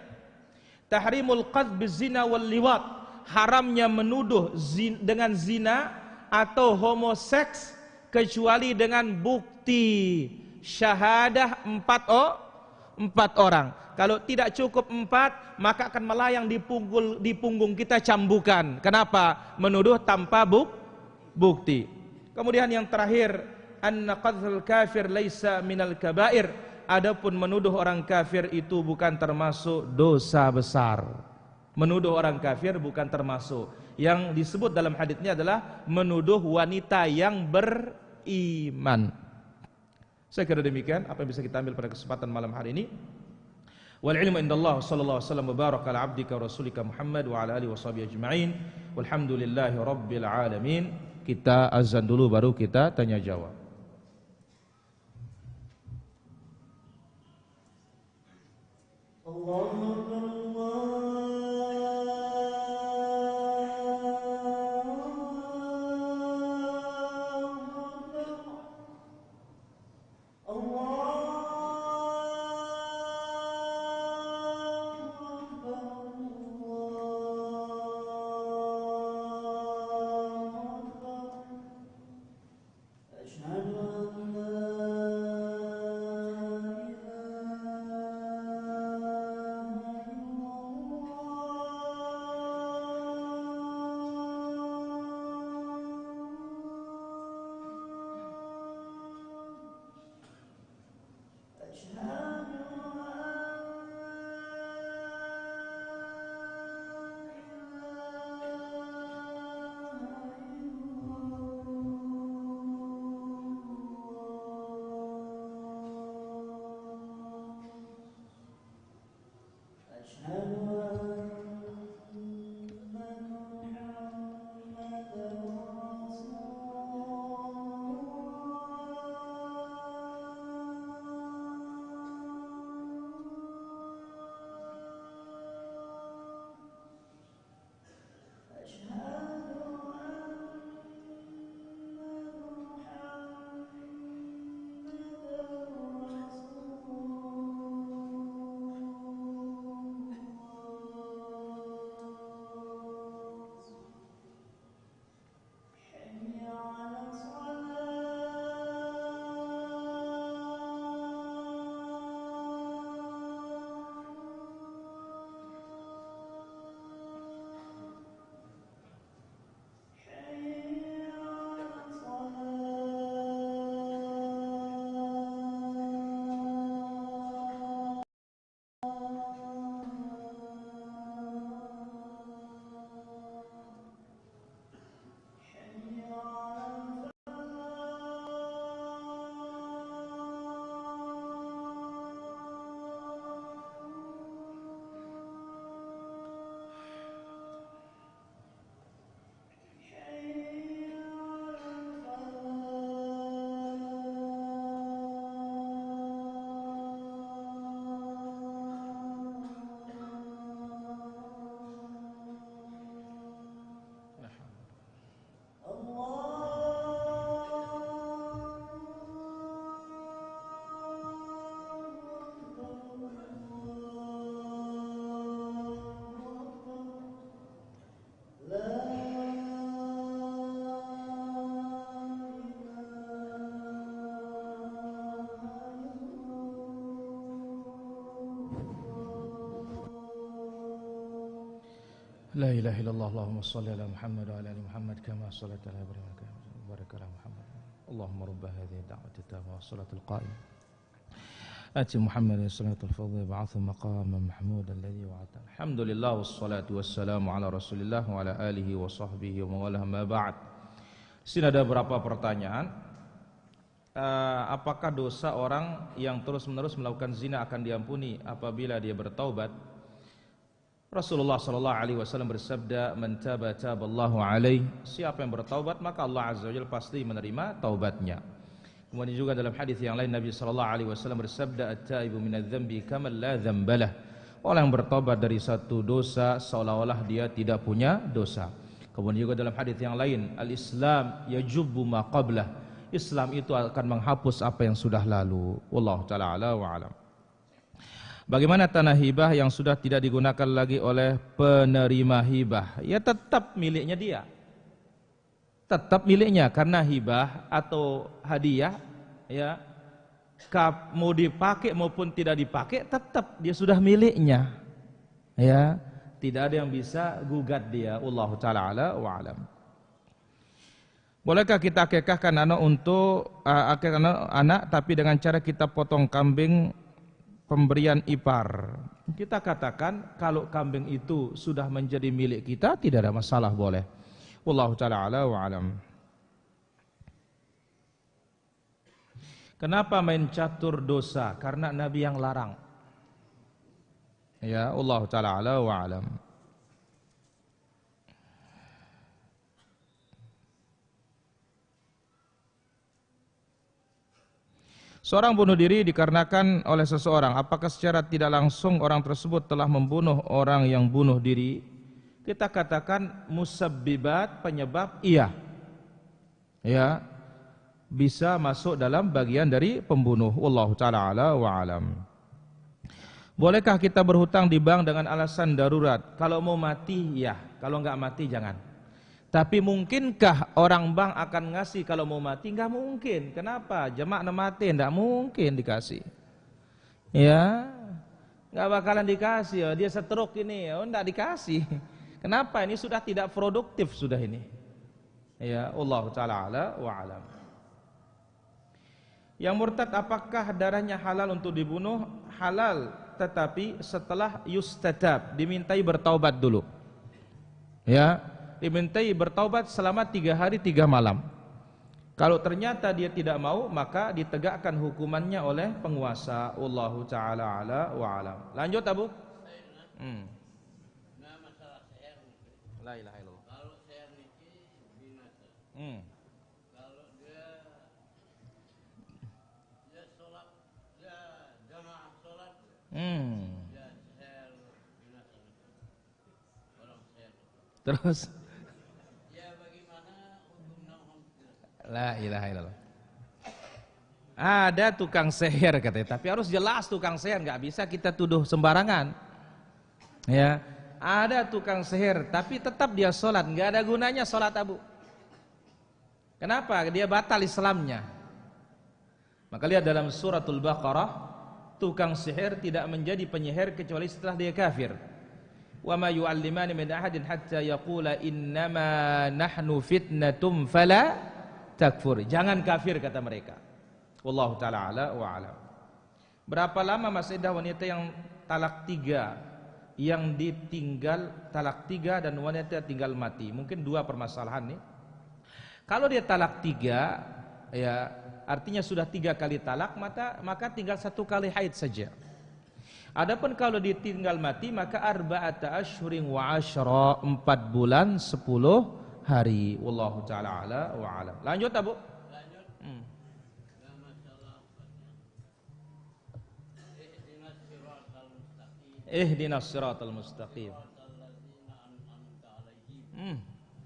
tahrimul qadh bizina wal liwat, haramnya menuduh dengan zina atau homoseks kecuali dengan bukti syahadah 4 orang. Kalau tidak cukup 4, maka akan melayang di punggung kita cambukan. Kenapa? Menuduh tanpa bukti. Kemudian yang terakhir, anna qadhul kafir laisa minal kabair. Adapun menuduh orang kafir itu bukan termasuk dosa besar. Menuduh orang kafir bukan termasuk. Yang disebut dalam hadisnya adalah menuduh wanita yang beriman. Saya kira demikian apa yang bisa kita ambil pada kesempatan malam hari ini. Wal ilmu indallah, sallallahu alaihi wasallam, baraka ala abdika rasulika Muhammad wa ala alihi washabihi ajma'in. Walhamdulillahi rabbil alamin. Kita azan dulu baru kita tanya jawab. Allahu La ilaha illallah, Allahumma salli ala Muhammad wa ala ali Muhammad kama sallaita ala Ibrahim wa barik ala Muhammad. Allahumma rabb hadhihi ad-da'wati at-tammah wa as-salati al-qa'imah. Ati Muhammadan salatul fadhil ba'athu maqaman mahmudan alladhi wa'ata. Alhamdulillah wassalatu wassalamu ala Rasulillah wa ala alihi wa sahbihi wa mawalah ma ba'd. Sini ada beberapa pertanyaan. Apakah dosa orang yang terus-menerus melakukan zina akan diampuni apabila dia bertaubat? Rasulullah sallallahu alaihi wasallam bersabda, "Man taba taballahu alaihi." Siapa yang bertaubat maka Allah azza wajalla pasti menerima taubatnya. Kemudian juga dalam hadis yang lain Nabi sallallahu alaihi wasallam bersabda, "At-taibu minadz-dzambi kaman la dzambalah." Orang yang bertaubat dari satu dosa seolah-olah dia tidak punya dosa. Kemudian juga dalam hadis yang lain, "Al-Islam yajubbu ma qablah." Islam itu akan menghapus apa yang sudah lalu. Wallahu taala ala wa alam. Bagaimana tanah hibah yang sudah tidak digunakan lagi oleh penerima hibah? Ya tetap miliknya dia. Tetap miliknya, karena hibah atau hadiah ya, mau dipakai maupun tidak dipakai tetap dia sudah miliknya. Ya, tidak ada yang bisa gugat dia. Wallahu taala ala wa alam. Bolehkah kita akikahkan anak untuk akikah anak tapi dengan cara kita potong kambing pemberian ipar? Kita katakan kalau kambing itu sudah menjadi milik kita tidak ada masalah, boleh. Wallahu taala ala wa alam. Kenapa main catur dosa? Karena Nabi yang larang. Ya, wallahu taala ala wa alam. Seorang bunuh diri dikarenakan oleh seseorang, apakah secara tidak langsung orang tersebut telah membunuh orang yang bunuh diri? Kita katakan musabbibat, penyebab, iya. Ya, bisa masuk dalam bagian dari pembunuh. Wallahu taala ala wa alam. Bolehkah kita berhutang di bank dengan alasan darurat? Kalau mau mati ya, kalau enggak mati jangan. Tapi mungkinkah orang bank akan ngasih kalau mau mati? Enggak mungkin. Kenapa? Jemaah mati enggak mungkin dikasih. Ya, enggak bakalan dikasih. Oh, dia stroke ini, oh enggak dikasih. Kenapa? Ini sudah tidak produktif sudah ini. Ya, Allah taala ala wa alam. Yang murtad apakah darahnya halal untuk dibunuh? Halal, tetapi setelah yustatab, dimintai bertaubat dulu. Ya, dimintai bertaubat selama 3 hari 3 malam. Kalau ternyata dia tidak mau, maka ditegakkan hukumannya oleh penguasa. Wallahu taala ala wa alam. Lanjut Abu. Nah, masalah seher nih. La ilaha illallah. Kalau seher niki binasa. Kalau dia sholat, dia jamaah sholat. Dia seher binasa. Orang seher. Terus la ilaha illallah. Ada tukang sihir katanya, tapi harus jelas tukang sihir, nggak bisa kita tuduh sembarangan. Ya, ada tukang sihir, tapi tetap dia sholat, nggak ada gunanya sholat Abu. Kenapa? Dia batal Islamnya. Maka lihat dalam suratul Baqarah, tukang sihir tidak menjadi penyihir kecuali setelah dia kafir. Wa ma yu'allimani min ahadin hatta yaqula innama nahnu fitnatum fala takfur. Jangan kafir kata mereka. Wallahu taala ala wa alam. Berapa lama masa iddah wanita yang talak 3, yang ditinggal talak 3 dan wanita tinggal mati? Mungkin 2 permasalahan nih. Kalau dia talak 3, ya artinya sudah 3 kali talak, maka tinggal 1 kali haid saja. Adapun kalau ditinggal mati, maka arba'ata asyhurin wa asyra, 4 bulan 10 hari. Wallahu taala ala wa alam. Lanjut Abu. Lanjut. Masalah ihdinas siratal mustaqim. Ihdinas siratal mustaqim.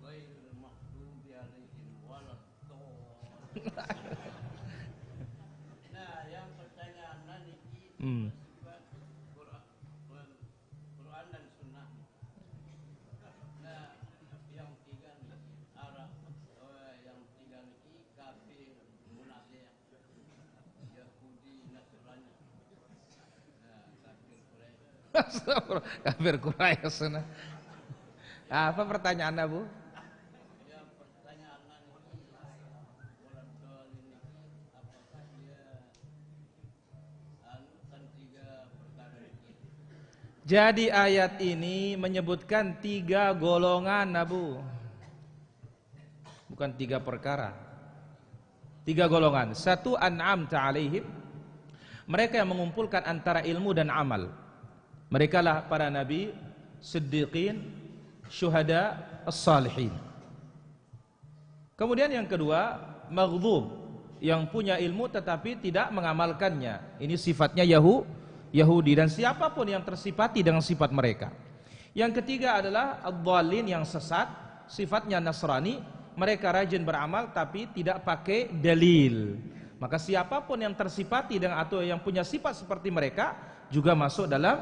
Ghairil maghdubi alaihim waladdallin. Nah, yang pertanyaan niki Quran dan Sunnah. Nah, yang 3 nih Arab, yang 3 nih kafir, munafik, Yahudi, Nasrani. Nah, kafir Quraisy. Kafir Quraisy. Apa pertanyaan Abu? Yang pertanyaan niki waladdallin niki apakah dia kan 3 perkara niki. Jadi ayat ini menyebutkan 3 golongan Abu. Bukan 3 perkara. 3 golongan. 1, an'amta alaihim. Mereka yang mengumpulkan antara ilmu dan amal. Mereka lah para nabi, siddiqin, syuhada, as-salihin. Kemudian yang kedua, maghdhub, yang punya ilmu tetapi tidak mengamalkannya. Ini sifatnya Yahudi dan siapapun yang tersifati dengan sifat mereka. Yang ketiga adalah ad-dhalin, yang sesat, sifatnya Nasrani, mereka rajin beramal tapi tidak pakai dalil. Maka siapapun yang tersifati dengan atau yang punya sifat seperti mereka juga masuk dalam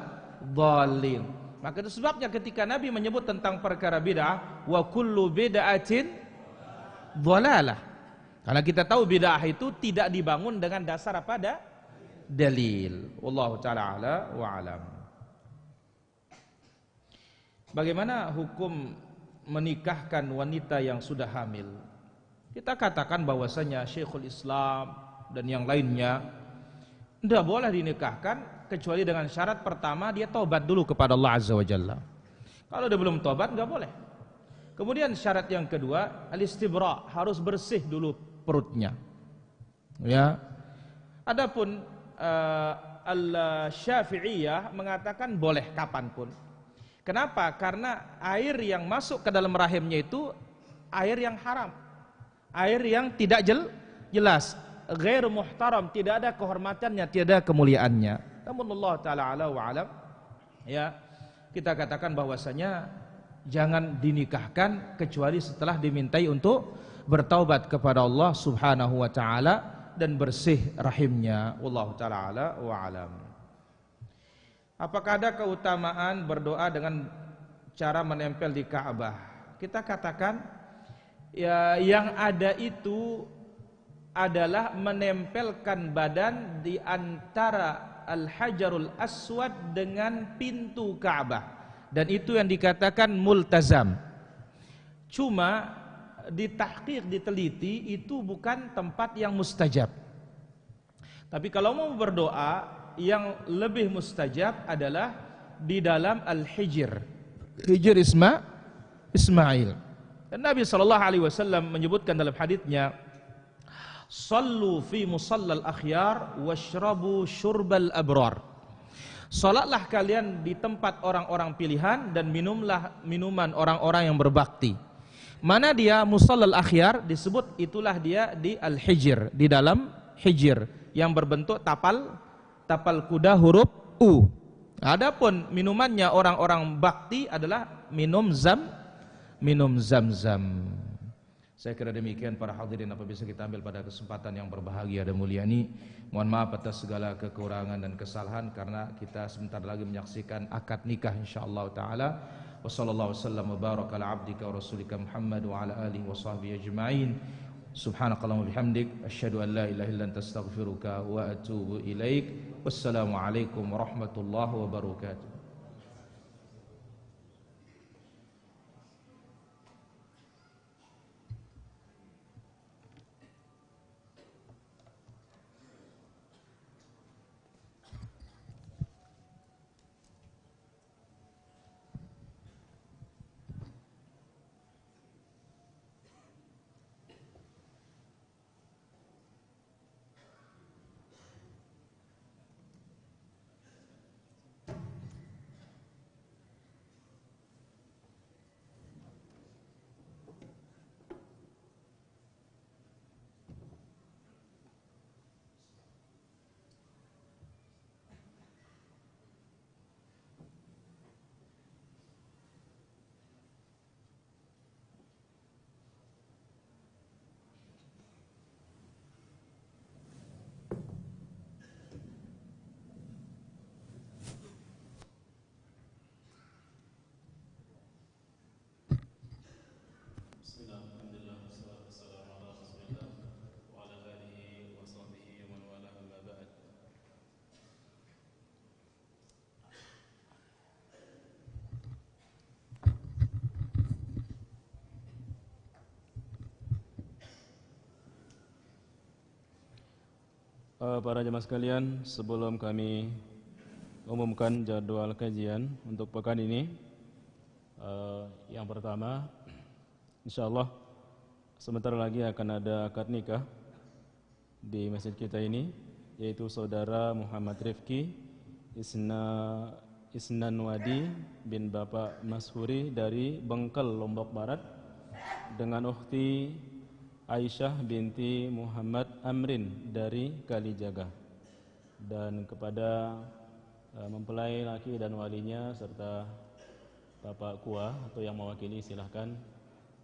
dhalin. Maka itu sebabnya ketika Nabi menyebut tentang perkara bid'ah, wa kullu bid'atin dhalalah. Karena kita tahu bid'ah itu tidak dibangun dengan dasar apa? Dalil. Wallahu taala ala wa alam. Bagaimana hukum menikahkan wanita yang sudah hamil? Kita katakan bahwasanya Syekhul Islam dan yang lainnya tidak boleh dinikahkan kecuali dengan syarat pertama dia tobat dulu kepada Allah Azza wa Jalla. Kalau dia belum tobat nggak boleh. Kemudian syarat yang kedua, al-istibra, harus bersih dulu perutnya. Ya. Adapun al-Syafi'iyah mengatakan boleh kapanpun. Kenapa? Karena air yang masuk ke dalam rahimnya itu air yang haram, air yang tidak jelas, ghair muhtaram, tidak ada kehormatannya, tidak ada kemuliaannya. Namun Allah taala ala wa alam, ya, kita katakan bahwasanya jangan dinikahkan kecuali setelah dimintai untuk bertaubat kepada Allah Subhanahu wa taala dan bersih rahimnya. Wallahu taala ala wa alam. Apakah ada keutamaan berdoa dengan cara menempel di Ka'bah? Kita katakan ya, yang ada itu adalah menempelkan badan di antara Al-Hajarul Aswad dengan pintu Ka'bah, dan itu yang dikatakan multazam. Cuma ditahqiq, diteliti, itu bukan tempat yang mustajab. Tapi kalau mau berdoa, yang lebih mustajab adalah di dalam Al-Hijr, Hijr Ismail. Dan Nabi SAW menyebutkan dalam haditsnya, sallu fi musallal akhyar washrabu syurbal abrar. Salatlah kalian di tempat orang-orang pilihan dan minumlah minuman orang-orang yang berbakti. Mana dia musallal akhyar disebut, itulah dia di Al-Hijr, di dalam Hijr yang berbentuk tapal kuda huruf U. Adapun minumannya orang-orang bakti adalah minum zam-zam. Saya kira demikian para hadirin apa bisa kita ambil pada kesempatan yang berbahagia dan mulia ini. Mohon maaf atas segala kekurangan dan kesalahan, karena kita sebentar lagi menyaksikan akad nikah insyaallah taala. Wassallallahu wasallam wa baraka ala abdika wa rasulika Muhammad wa ala alihi wa sahbihi ajma'in. Subhanakallahumma bihamdik asyhadu an la ilaha illa anta astaghfiruka wa atubu ilaik. Wassalamu alaikum warahmatullahi wabarakatuh. Para jemaah sekalian, sebelum kami umumkan jadwal kajian untuk pekan ini, yang pertama, insyaallah sebentar lagi akan ada akad nikah di masjid kita ini, yaitu saudara Muhammad Rifki Isnanwadi bin Bapak Mashuri dari Bengkel, Lombok Barat, dengan ukhti Aisyah binti Muhammad Amrin dari Kalijaga, dan kepada mempelai laki dan walinya serta Bapak Kua atau yang mewakili silahkan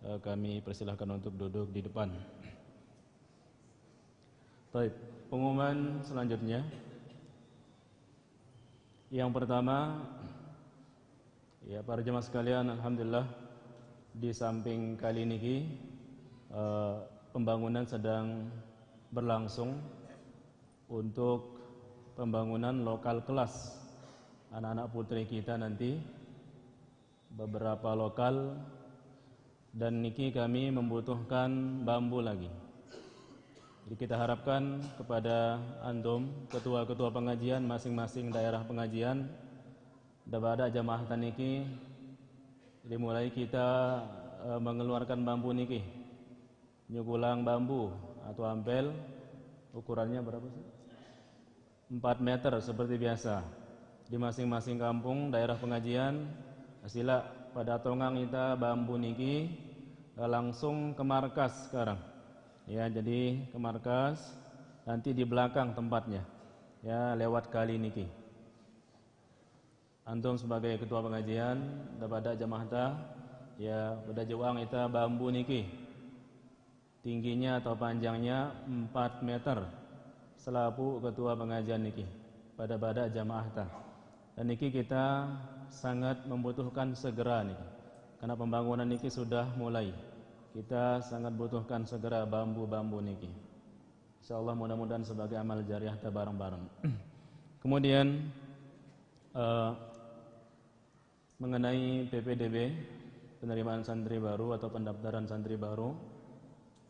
kami persilahkan untuk duduk di depan. Baik, pengumuman selanjutnya. Yang pertama, ya para jemaah sekalian, alhamdulillah di samping kali niki pembangunan sedang berlangsung untuk pembangunan lokal kelas anak-anak putri kita nanti, beberapa lokal, dan niki kami membutuhkan bambu lagi. Jadi kita harapkan kepada antum, ketua-ketua pengajian masing-masing daerah pengajian, daripada jamaah niki, dimulai kita mengeluarkan bambu niki, nyugulang bambu atau ampel, ukurannya berapa sih? 4 meter seperti biasa. Di masing-masing kampung daerah pengajian, sila pada tongang kita bambu niki langsung ke markas sekarang. Ya, jadi ke markas, nanti di belakang tempatnya, ya lewat kali niki. Antum sebagai ketua pengajian daripada jamaah ta, ya pada jawang kita bambu niki, tingginya atau panjangnya 4 meter, selaku ketua pengajian niki pada jamaah ta. Dan niki kita sangat membutuhkan segera niki, karena pembangunan niki sudah mulai. Kita sangat butuhkan segera bambu-bambu niki. Insyaallah mudah-mudahan sebagai amal jariah kita bareng-bareng. Kemudian mengenai PPDB, penerimaan santri baru atau pendaftaran santri baru,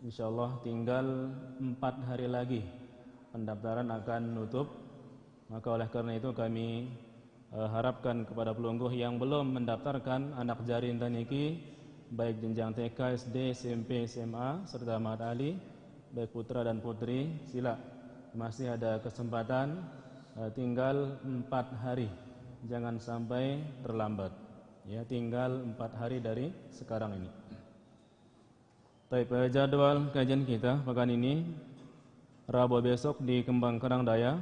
insyaallah tinggal 4 hari lagi pendaftaran akan nutup. Maka oleh karena itu kami harapkan kepada pelungguh yang belum mendaftarkan anak jari niki, baik jenjang TK, SD, SMP, SMA, serta Ahmad Ali, baik putra dan putri, sila masih ada kesempatan, tinggal 4 hari, jangan sampai terlambat. Ya, tinggal 4 hari dari sekarang ini. Baik, jadwal kajian kita pekan ini, Rabu besok di Kembang Karang Daya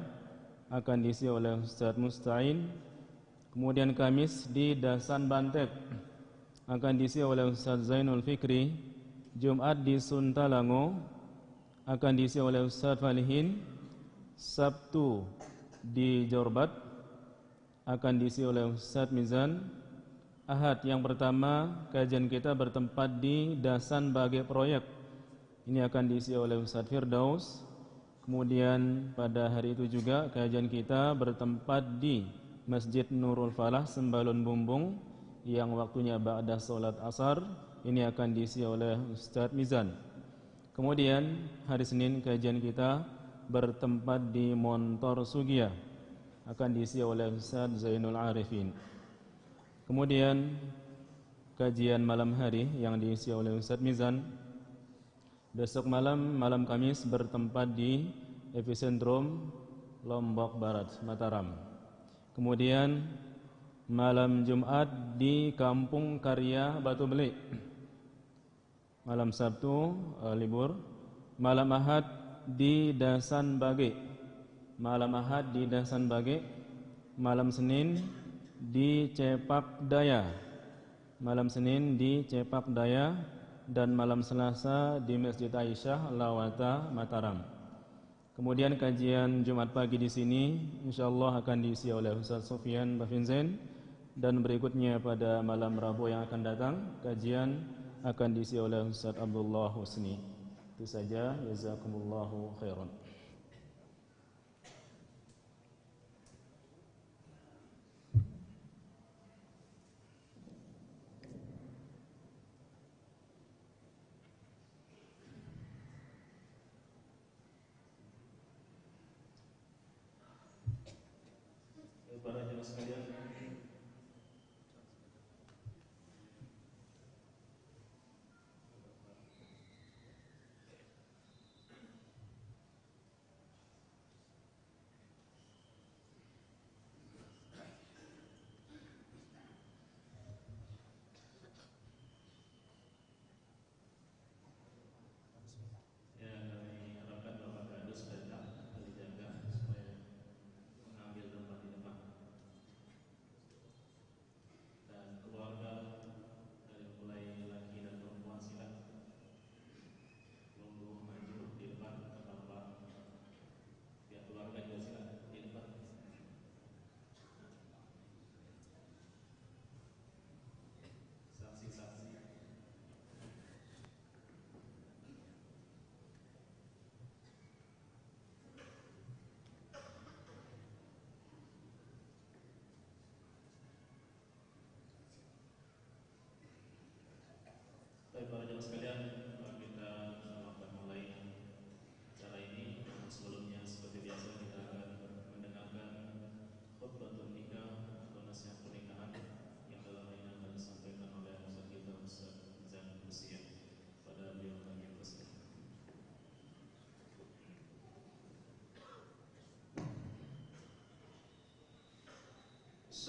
akan diisi oleh Ustaz Musta'in. Kemudian Kamis di Dasan Bantet akan diisi oleh Ustaz Zainul Fikri. Jumat di Suntalango akan diisi oleh Ustaz Falihin. Sabtu di Jorbat akan diisi oleh Ustaz Mizan. Ahad yang pertama kajian kita bertempat di Dasan Bage Proyek, ini akan diisi oleh Ustaz Firdaus. Kemudian pada hari itu juga kajian kita bertempat di Masjid Nurul Falah Sembalun Bumbung, yang waktunya ba'da salat asar, ini akan diisi oleh Ustaz Mizan. Kemudian hari Senin kajian kita bertempat di Montor Sugia, akan diisi oleh Ustaz Zainul Arifin. Kemudian kajian malam hari yang diisi oleh Ustaz Mizan. Besok malam Kamis bertempat di Epicentrum Lombok Barat, Mataram. Kemudian malam Jumat di Kampung Karya Batu Beli. Malam Sabtu libur. Malam Ahad di Dasan Bage. Malam Ahad di Dasan Bage. Malam Senin di Cepak Daya. Malam Senin di Cepak Daya. Dan malam Selasa di Masjid Aisyah Lawata, Mataram. Kemudian kajian Jumat pagi di sini insyaallah akan diisi oleh Ustaz Sufyan Bafinzen. Dan berikutnya pada malam Rabu yang akan datang, kajian akan diisi oleh Ustaz Abdullah Husni. Itu saja, jazakumullahu khairan. Para jemaah sekalian,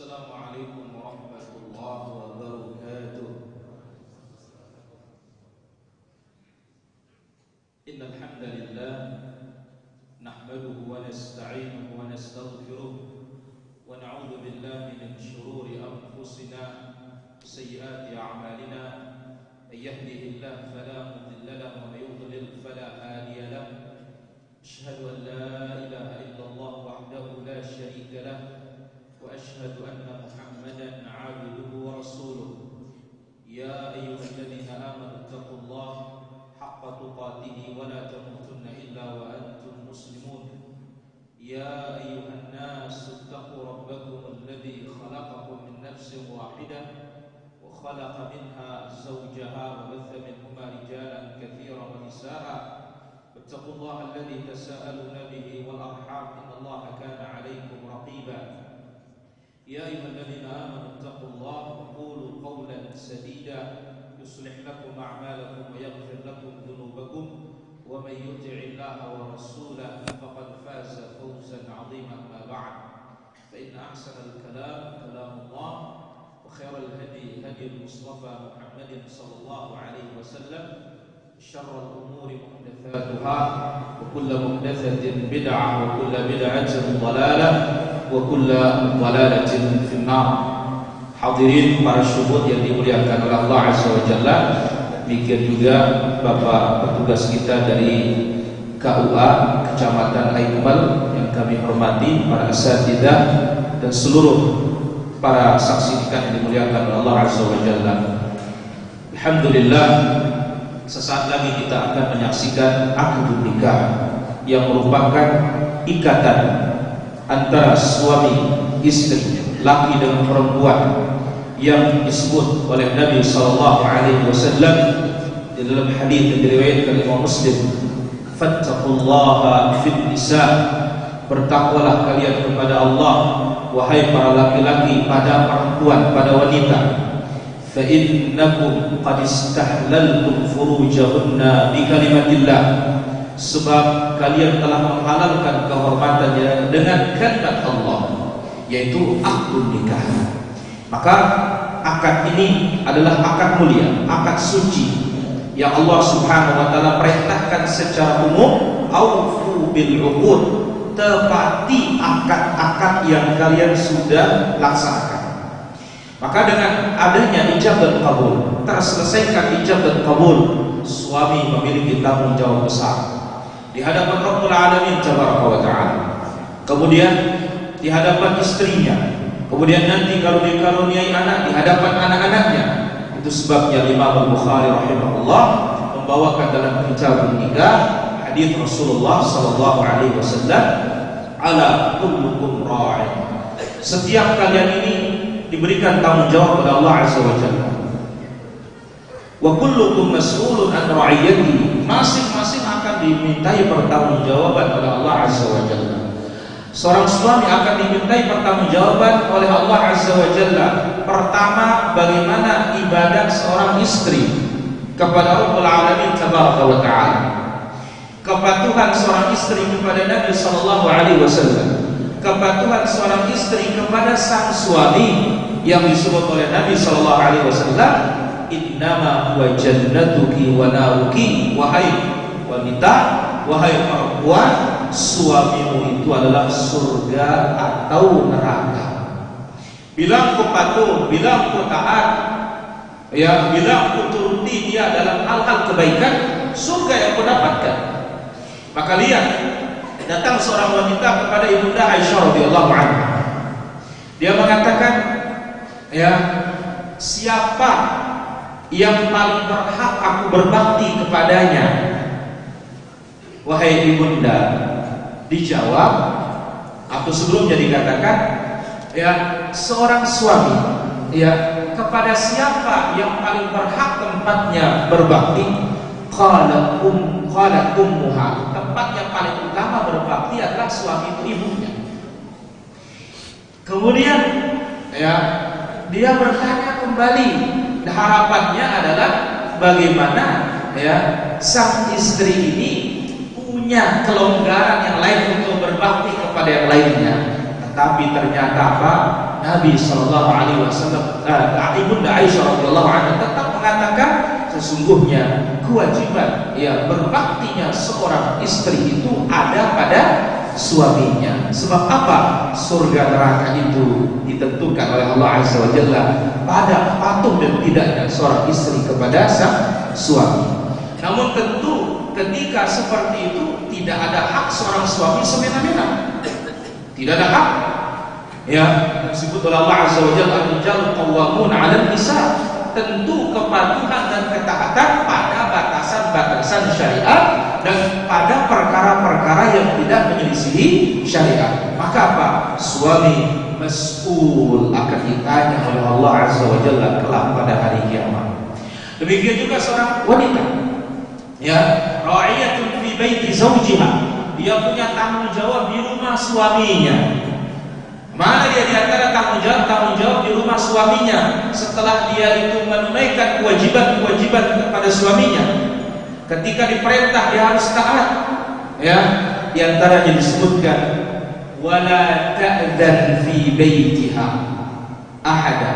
Assalamualaikum warahmatullahi wabarakatuh. Innal hamdalillah nahmaduhu wa nasta'inuhu wa nastaghfiruh wa na'udzu billahi min shururi anfusina wa sayyiati a'malina. May yahdihillahu fala mudilla lahu wa may yudlil fala hadiya lahu. Asyhadu an la ilaha illallah wahdahu la syarika lahu وأشهد أن محمدا عبده ورسوله يا أيها الذين آمنوا اتقوا الله حق تقاته ولا تموتن إلا وأنتم مسلمون يا أيها الناس اتقوا ربكم الذي خلقكم من نفس واحدة وخلق منها زوجها وبث منهما رجالا كثيرا ونساء واتقوا الله الذي تساءلون به والأرحام إن الله كان عليكم رقيبا يا أيها الذين آمنوا اتقوا الله وقولوا قولا سديدا يصلح لكم أعمالكم ويغفر لكم ذنوبكم ومن يطع الله ورسوله فقد فاز فوزا عظيما. ما بعد فإن أحسن الكلام كلام الله وخير الهدي هدي المصطفى محمد صلى الله عليه وسلم شر الأمور محدثاتها وكل محدثة بدعة وكل بدعة ضلالة wa kullu dhalalatin finnar. Hadirin para syuhud yang dimuliakan oleh Allah Azza wa Jalla, demikian juga Bapak petugas kita dari KUA Kecamatan Aikmal yang kami hormati, para asatidzah dan seluruh para saksi nikah yang dimuliakan oleh Allah Azza wa Jalla. Alhamdulillah, sesaat lagi kita akan menyaksikan akad nikah yang merupakan ikatan antara suami istri, laki dengan perempuan, yang disebut oleh Nabi sallallahu alaihi wasallam di dalam hadis yang diriwayatkan Imam Muslim, fattaqullaha fin nisa, bertakwalah kalian kepada Allah wahai para laki-laki pada perempuan, pada wanita. Fa innakum qad istahlaltum furujahunna bi kalimatillah, sebab kalian telah menghalalkan kehormatannya dengan kalimat Allah, yaitu akad nikah. Maka akad ini adalah akad mulia, akad suci yang Allah Subhanahu wa taala perintahkan secara umum, aufu bil uqud, tepati akad-akad yang kalian sudah laksanakan. Maka dengan adanya ijab dan kabul, terselesaikan ijab dan kabul, suami memiliki tanggung jawab besar di hadapan Rabbul Alamin Tabaraka wa Ta'ala, kemudian di hadapan istrinya, kemudian nanti kalau dikaruniai anak di hadapan anak-anaknya. Itu sebabnya Imam Al-Bukhari rahimahullah membawakan dalam kitab nikah hadis Rasulullah sallallahu alaihi wasallam, ala kullukum ra'in, setiap kalian ini diberikan tanggung jawab oleh Allah Azza wa Jalla, wa kullukum mas'ulun an ra'iyatihi, masing-masing akan dimintai pertanggungjawaban oleh Allah Azza wa Jalla. Seorang suami akan dimintai pertanggungjawaban oleh Allah Azza wa Jalla. Pertama, bagaimana ibadah seorang istri kepada Rabbul Alamin Tabaraka wa Ta'ala, kepatuhan seorang istri kepada Nabi sallallahu alaihi wasallam, kepatuhan seorang istri kepada sang suami yang disebut oleh Nabi sallallahu alaihi wasallam, innama huwa jannatuki wa naruki, wahai wanita, wahai perempuan, suamimu itu adalah surga atau neraka. Bilang ku patuh, bilang ku taat, ya, bilang ku turuti dia dalam hal-hal kebaikan, surga yang ku dapatkan. Maka lihat, datang seorang wanita kepada Ibunda Aisyah radhiyallahu anha. Dia mengatakan, ya, siapa yang paling berhak aku berbakti kepadanya, wahai ibunda? Dijawab atau sebelumnya dikatakan, ya, seorang suami, ya, kepada siapa yang paling berhak tempatnya berbakti? Qalat ummuha, tempat yang paling utama berbakti adalah suami itu ibunya. Kemudian, ya, dia bertanya kembali, harapannya adalah bagaimana, ya, sang istri ini punya kelonggaran yang lain untuk berbakti kepada yang lainnya. Tetapi ternyata apa? Nabi Shallallahu Alaihi Wasallam, Ibunda Aisyah radhiyallahu anha tetap mengatakan sesungguhnya kewajiban berbaktinya seorang istri itu ada pada suaminya. Sebab apa? Surga neraka itu ditentukan oleh Allah Azza wa Jalla pada patuh dan tidaknya seorang istri kepada sang suami. Namun tentu ketika seperti itu tidak ada hak seorang suami semena-mena. Tidak ada hak. Disebut oleh Allah Azza wa Jalla ar-rijalu qawwamuna 'alan nisa. Tentu kepatuhan dan ketaatan pada batasan-batasan syariat dan pada perkara-perkara yang tidak menyelisihi syariat. Maka apa? Suami mas'ul akan ditanya oleh Allah Azza wa Jalla kelak pada hari kiamat. Demikian juga seorang wanita, ra'iyatun fi baiti zawjiha, dia punya tanggung jawab di rumah suaminya. Mana dia di antara tanggung jawab di rumah suaminya setelah dia itu menunaikan kewajiban kepada suaminya? Ketika diperintah dia harus taat. Di antaranya disebutkan wala ta'dan fi baitiha ahada,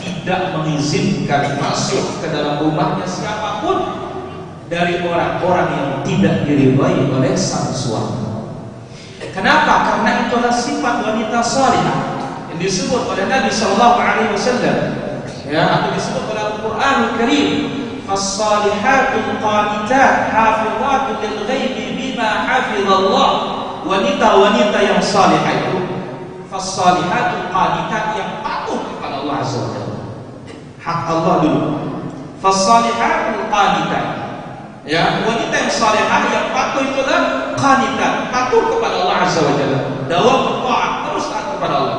tidak mengizinkan masuk ke dalam rumahnya siapapun dari orang-orang yang tidak diridhai oleh sang suami. Kenapa? Karena itulah sifat wanita salihah yang disebut oleh Nabi Sallallahu Alaihi Wasallam, atau disebut oleh Al-Quran Al-Karim, "Fas-salihatul qanitat hafizatun lil-ghaibi bima hafizallah." Wanita-wanita yang salihah itu fas-salihatul qanitat, yang patuh kepada Allah Azza wa Jalla. Hak Allah dulu. Fas-salihatul qanitat, wanita yang salihah yang patuh itulah qanitat, patuh kepada Allah Azza wa Jalla, dawam taat, terus taat kepada Allah.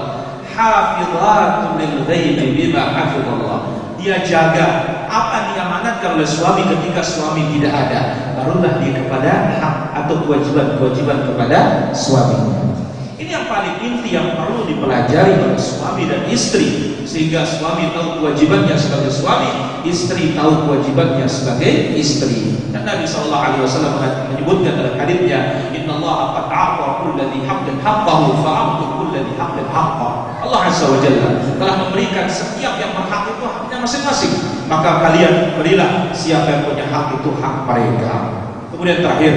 Hafizatun lil ghaibi bima hafizallah, dia jaga apa yang diamanatkan oleh suami ketika suami tidak ada, barulah dia kepada hak atau kewajiban kepada suaminya. Ini yang paling inti yang perlu dipelajari oleh suami dan istri, sehingga suami tahu kewajibannya sebagai suami, istri tahu kewajibannya sebagai istri. Dan Nabi Sallallahu Alaihi Wasallam menyebutkan dalam haditsnya, Innallaha qad a'ta kulli haqqin haqqahu fa'atu kulli haqqin haqqahu. Allah Azza wa Jalla telah memberikan setiap yang berhak itu haknya masing-masing, maka kalian berilah siapa yang punya hak itu hak mereka. Kemudian terakhir,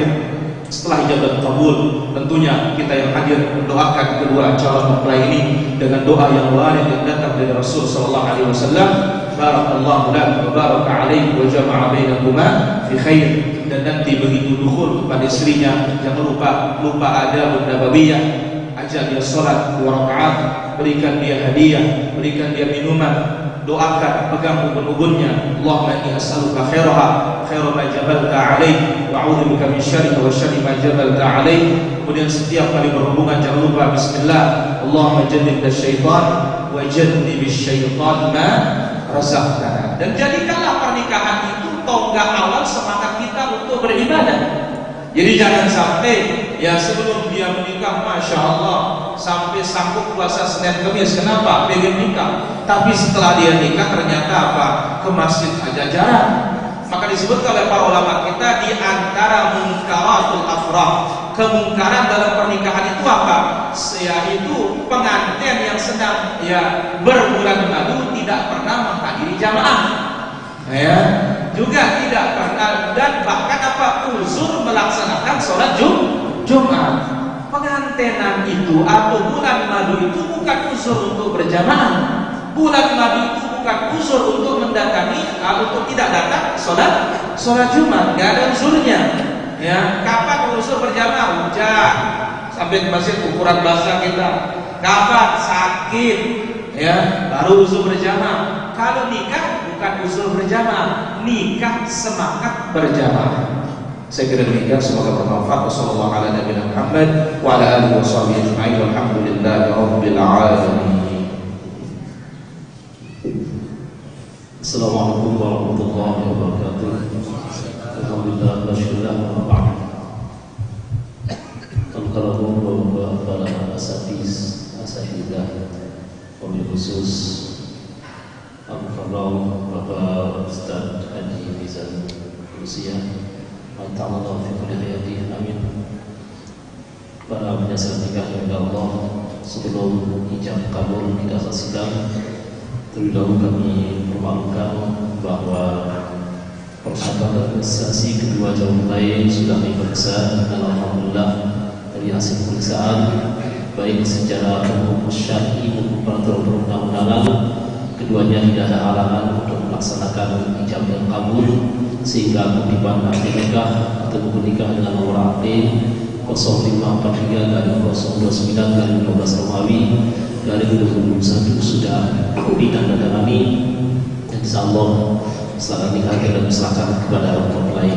setelah ijab dan kabul, tentunya kita yang hadir mendoakan kedua calon mempelai ini dengan doa yang warid yang datang dari Rasul Sallallahu Alaihi Wasallam. Barakallahu lak wa baraka alaihi wa jama'a bainakuma fi khair. Dan nanti begitu dukhul kepada istrinya, jangan lupa adab nabawiyah, ajak dia salat 2 rakaat, berikan dia hadiah, berikan dia minuman, doakan, pegang ubun-ubunnya. Allahumma inni as'aluka khairaha, khaira ma jabalta alaihi, wa a'udzubika min syarriha wa syarri ma jabalta alaihi. Kemudian setiap kali berhubungan jangan lupa bismillah. Allahumma jannibna syaitan wa jannibish syaitan ma razaqtana. Dan jadikanlah pernikahan itu tonggak awal semangat kita untuk beribadah. Jadi jangan sampai sebelum dia menikah, Masya Allah, sampai sanggup puasa Senin Kamis. Kenapa? Pengen nikah. Tapi setelah dia nikah ternyata apa? Ke masjid aja jarang. Maka disebutkan oleh para ulama kita, di antara munkaratul afrah, kemungkaran dalam pernikahan itu apa? Yaitu pengantin yang sedang berbulan madu tidak pernah menghadiri jamaah. Juga tidak pernah, dan bahkan uzur melaksanakan sholat Jumat. Pengantenan itu atau bulan madu itu bukan uzur untuk berjamaah. Bulan madu itu bukan uzur untuk mendatangi atau tidak datang sholat Jumat. Gak ada uzurnya. Kapan uzur berjamaah? Hujan sampai ke masjid ukuran basah kita. Kapan sakit? Baru uzur berjamaah. Kalau nikah bukan uzur berjamaah, nikah semangat berjamaah. Saya kira demikian, semoga bermanfaat. Wassallallahu ala nabiyina Muhammad wa ala alihi washabihi ajma'in. Walhamdulillahi rabbil alamin. Assalamualaikum warahmatullahi wabarakatuh. Alhamdulillah wa syukurlah wa ba'd. Kalau para asatidzah wabil khusus Al-Mukarram Bapak Ustaz Haji Rizal Rusia, ta'ala fi kulli hayati, amin. Para penyelenggara nikah yang Allah, sebelum ijab kabul kita saksikan, terlebih dahulu kami permalukan bahwa persyaratan administrasi kedua calon mempelai sudah diperiksa dan alhamdulillah dari hasil pemeriksaan baik secara umum syar'i maupun peraturan perundang-undangan, keduanya tidak ada halangan untuk melaksanakan ijab dan kabul, sehingga kutipan akte nikah atau buku nikah dengan nomor akte 0543/029/12 Romawi dari 2021 sudah ditandatangani dan insyaallah setelah nikah dan diserahkan kepada orang mempelai.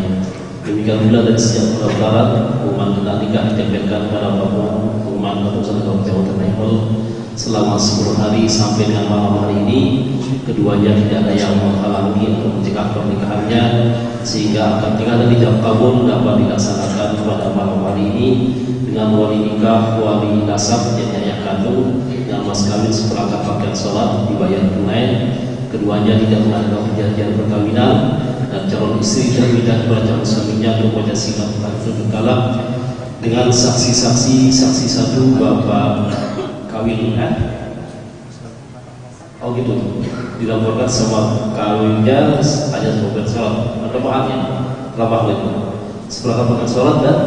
Demikian pula dari setiap pendaftaran pengumuman tentang nikah ditempelkan pada pengumuman keputusan Jawa Tengah selama 10 hari sampai dengan malam hari ini. Keduanya tidak ada yang menghalangi atau mencegah pernikahannya, sehingga akad nikah dan ijab kabul dapat dilaksanakan pada malam hari ini dengan wali nikah, wali nasab dan ayah kandung dengan mas kawin seperangkat pakaian sholat dibayar tunai. Keduanya tidak mengadakan perjanjian perkawinan dan calon istri terpindah kepada calon suaminya untuk membaca sikat berkala dengan saksi-saksi. Saksi satu bapak kawin oh gitu, dilaporkan sama kawinnya hanya sebagai sholat atau bahannya lama itu seperangkat pakaian sholat dan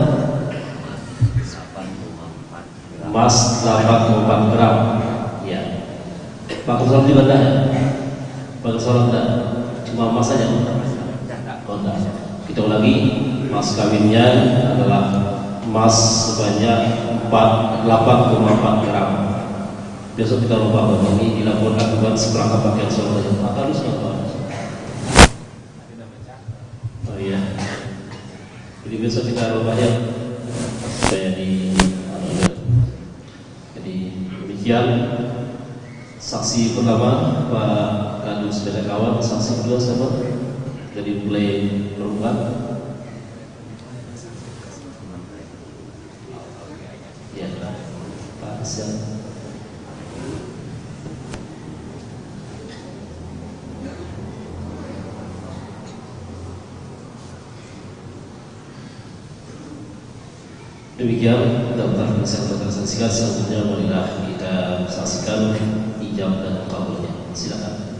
emas 8,4 gram. Ya, pakaian sholat juga ada ya? Pakaian sholat dan cuma emas saja. Oh, enggak. Kita ulangi, mas kawinnya adalah emas sebanyak 8,4 gram. Besok kita lupa bahwa ini dilaporkan bukan seperangkat pakaian sholat saja. Maka harus apa? Oh iya. Jadi besok kita lupa ya. Saya di. Jadi demikian. Saksi pertama Pak Kadus Sepeda Kawan, saksi kedua siapa? Jadi mulai perempuan. Ya, Pak Hasan. Demikian daftar yang telah saksikan. Selanjutnya marilah kita saksikan ijab dan kabulnya. Silakan.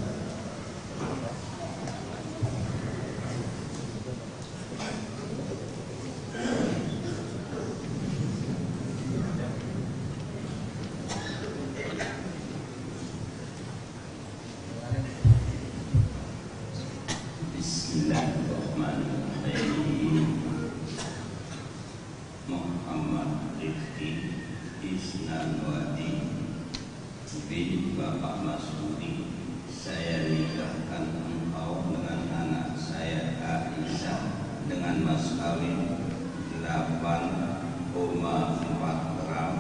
Bapak Masudi, saya nikahkan engkau dengan anak saya Aisyah dengan mas kawin 8,4 gram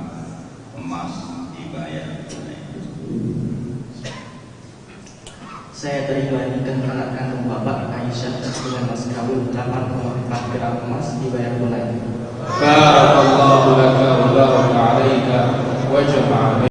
emas dibayar tunai. Saya terima nikah anak kandung Bapak Aisyah dengan mas kawin 8,4 gram emas dibayar tunai. Barakallahu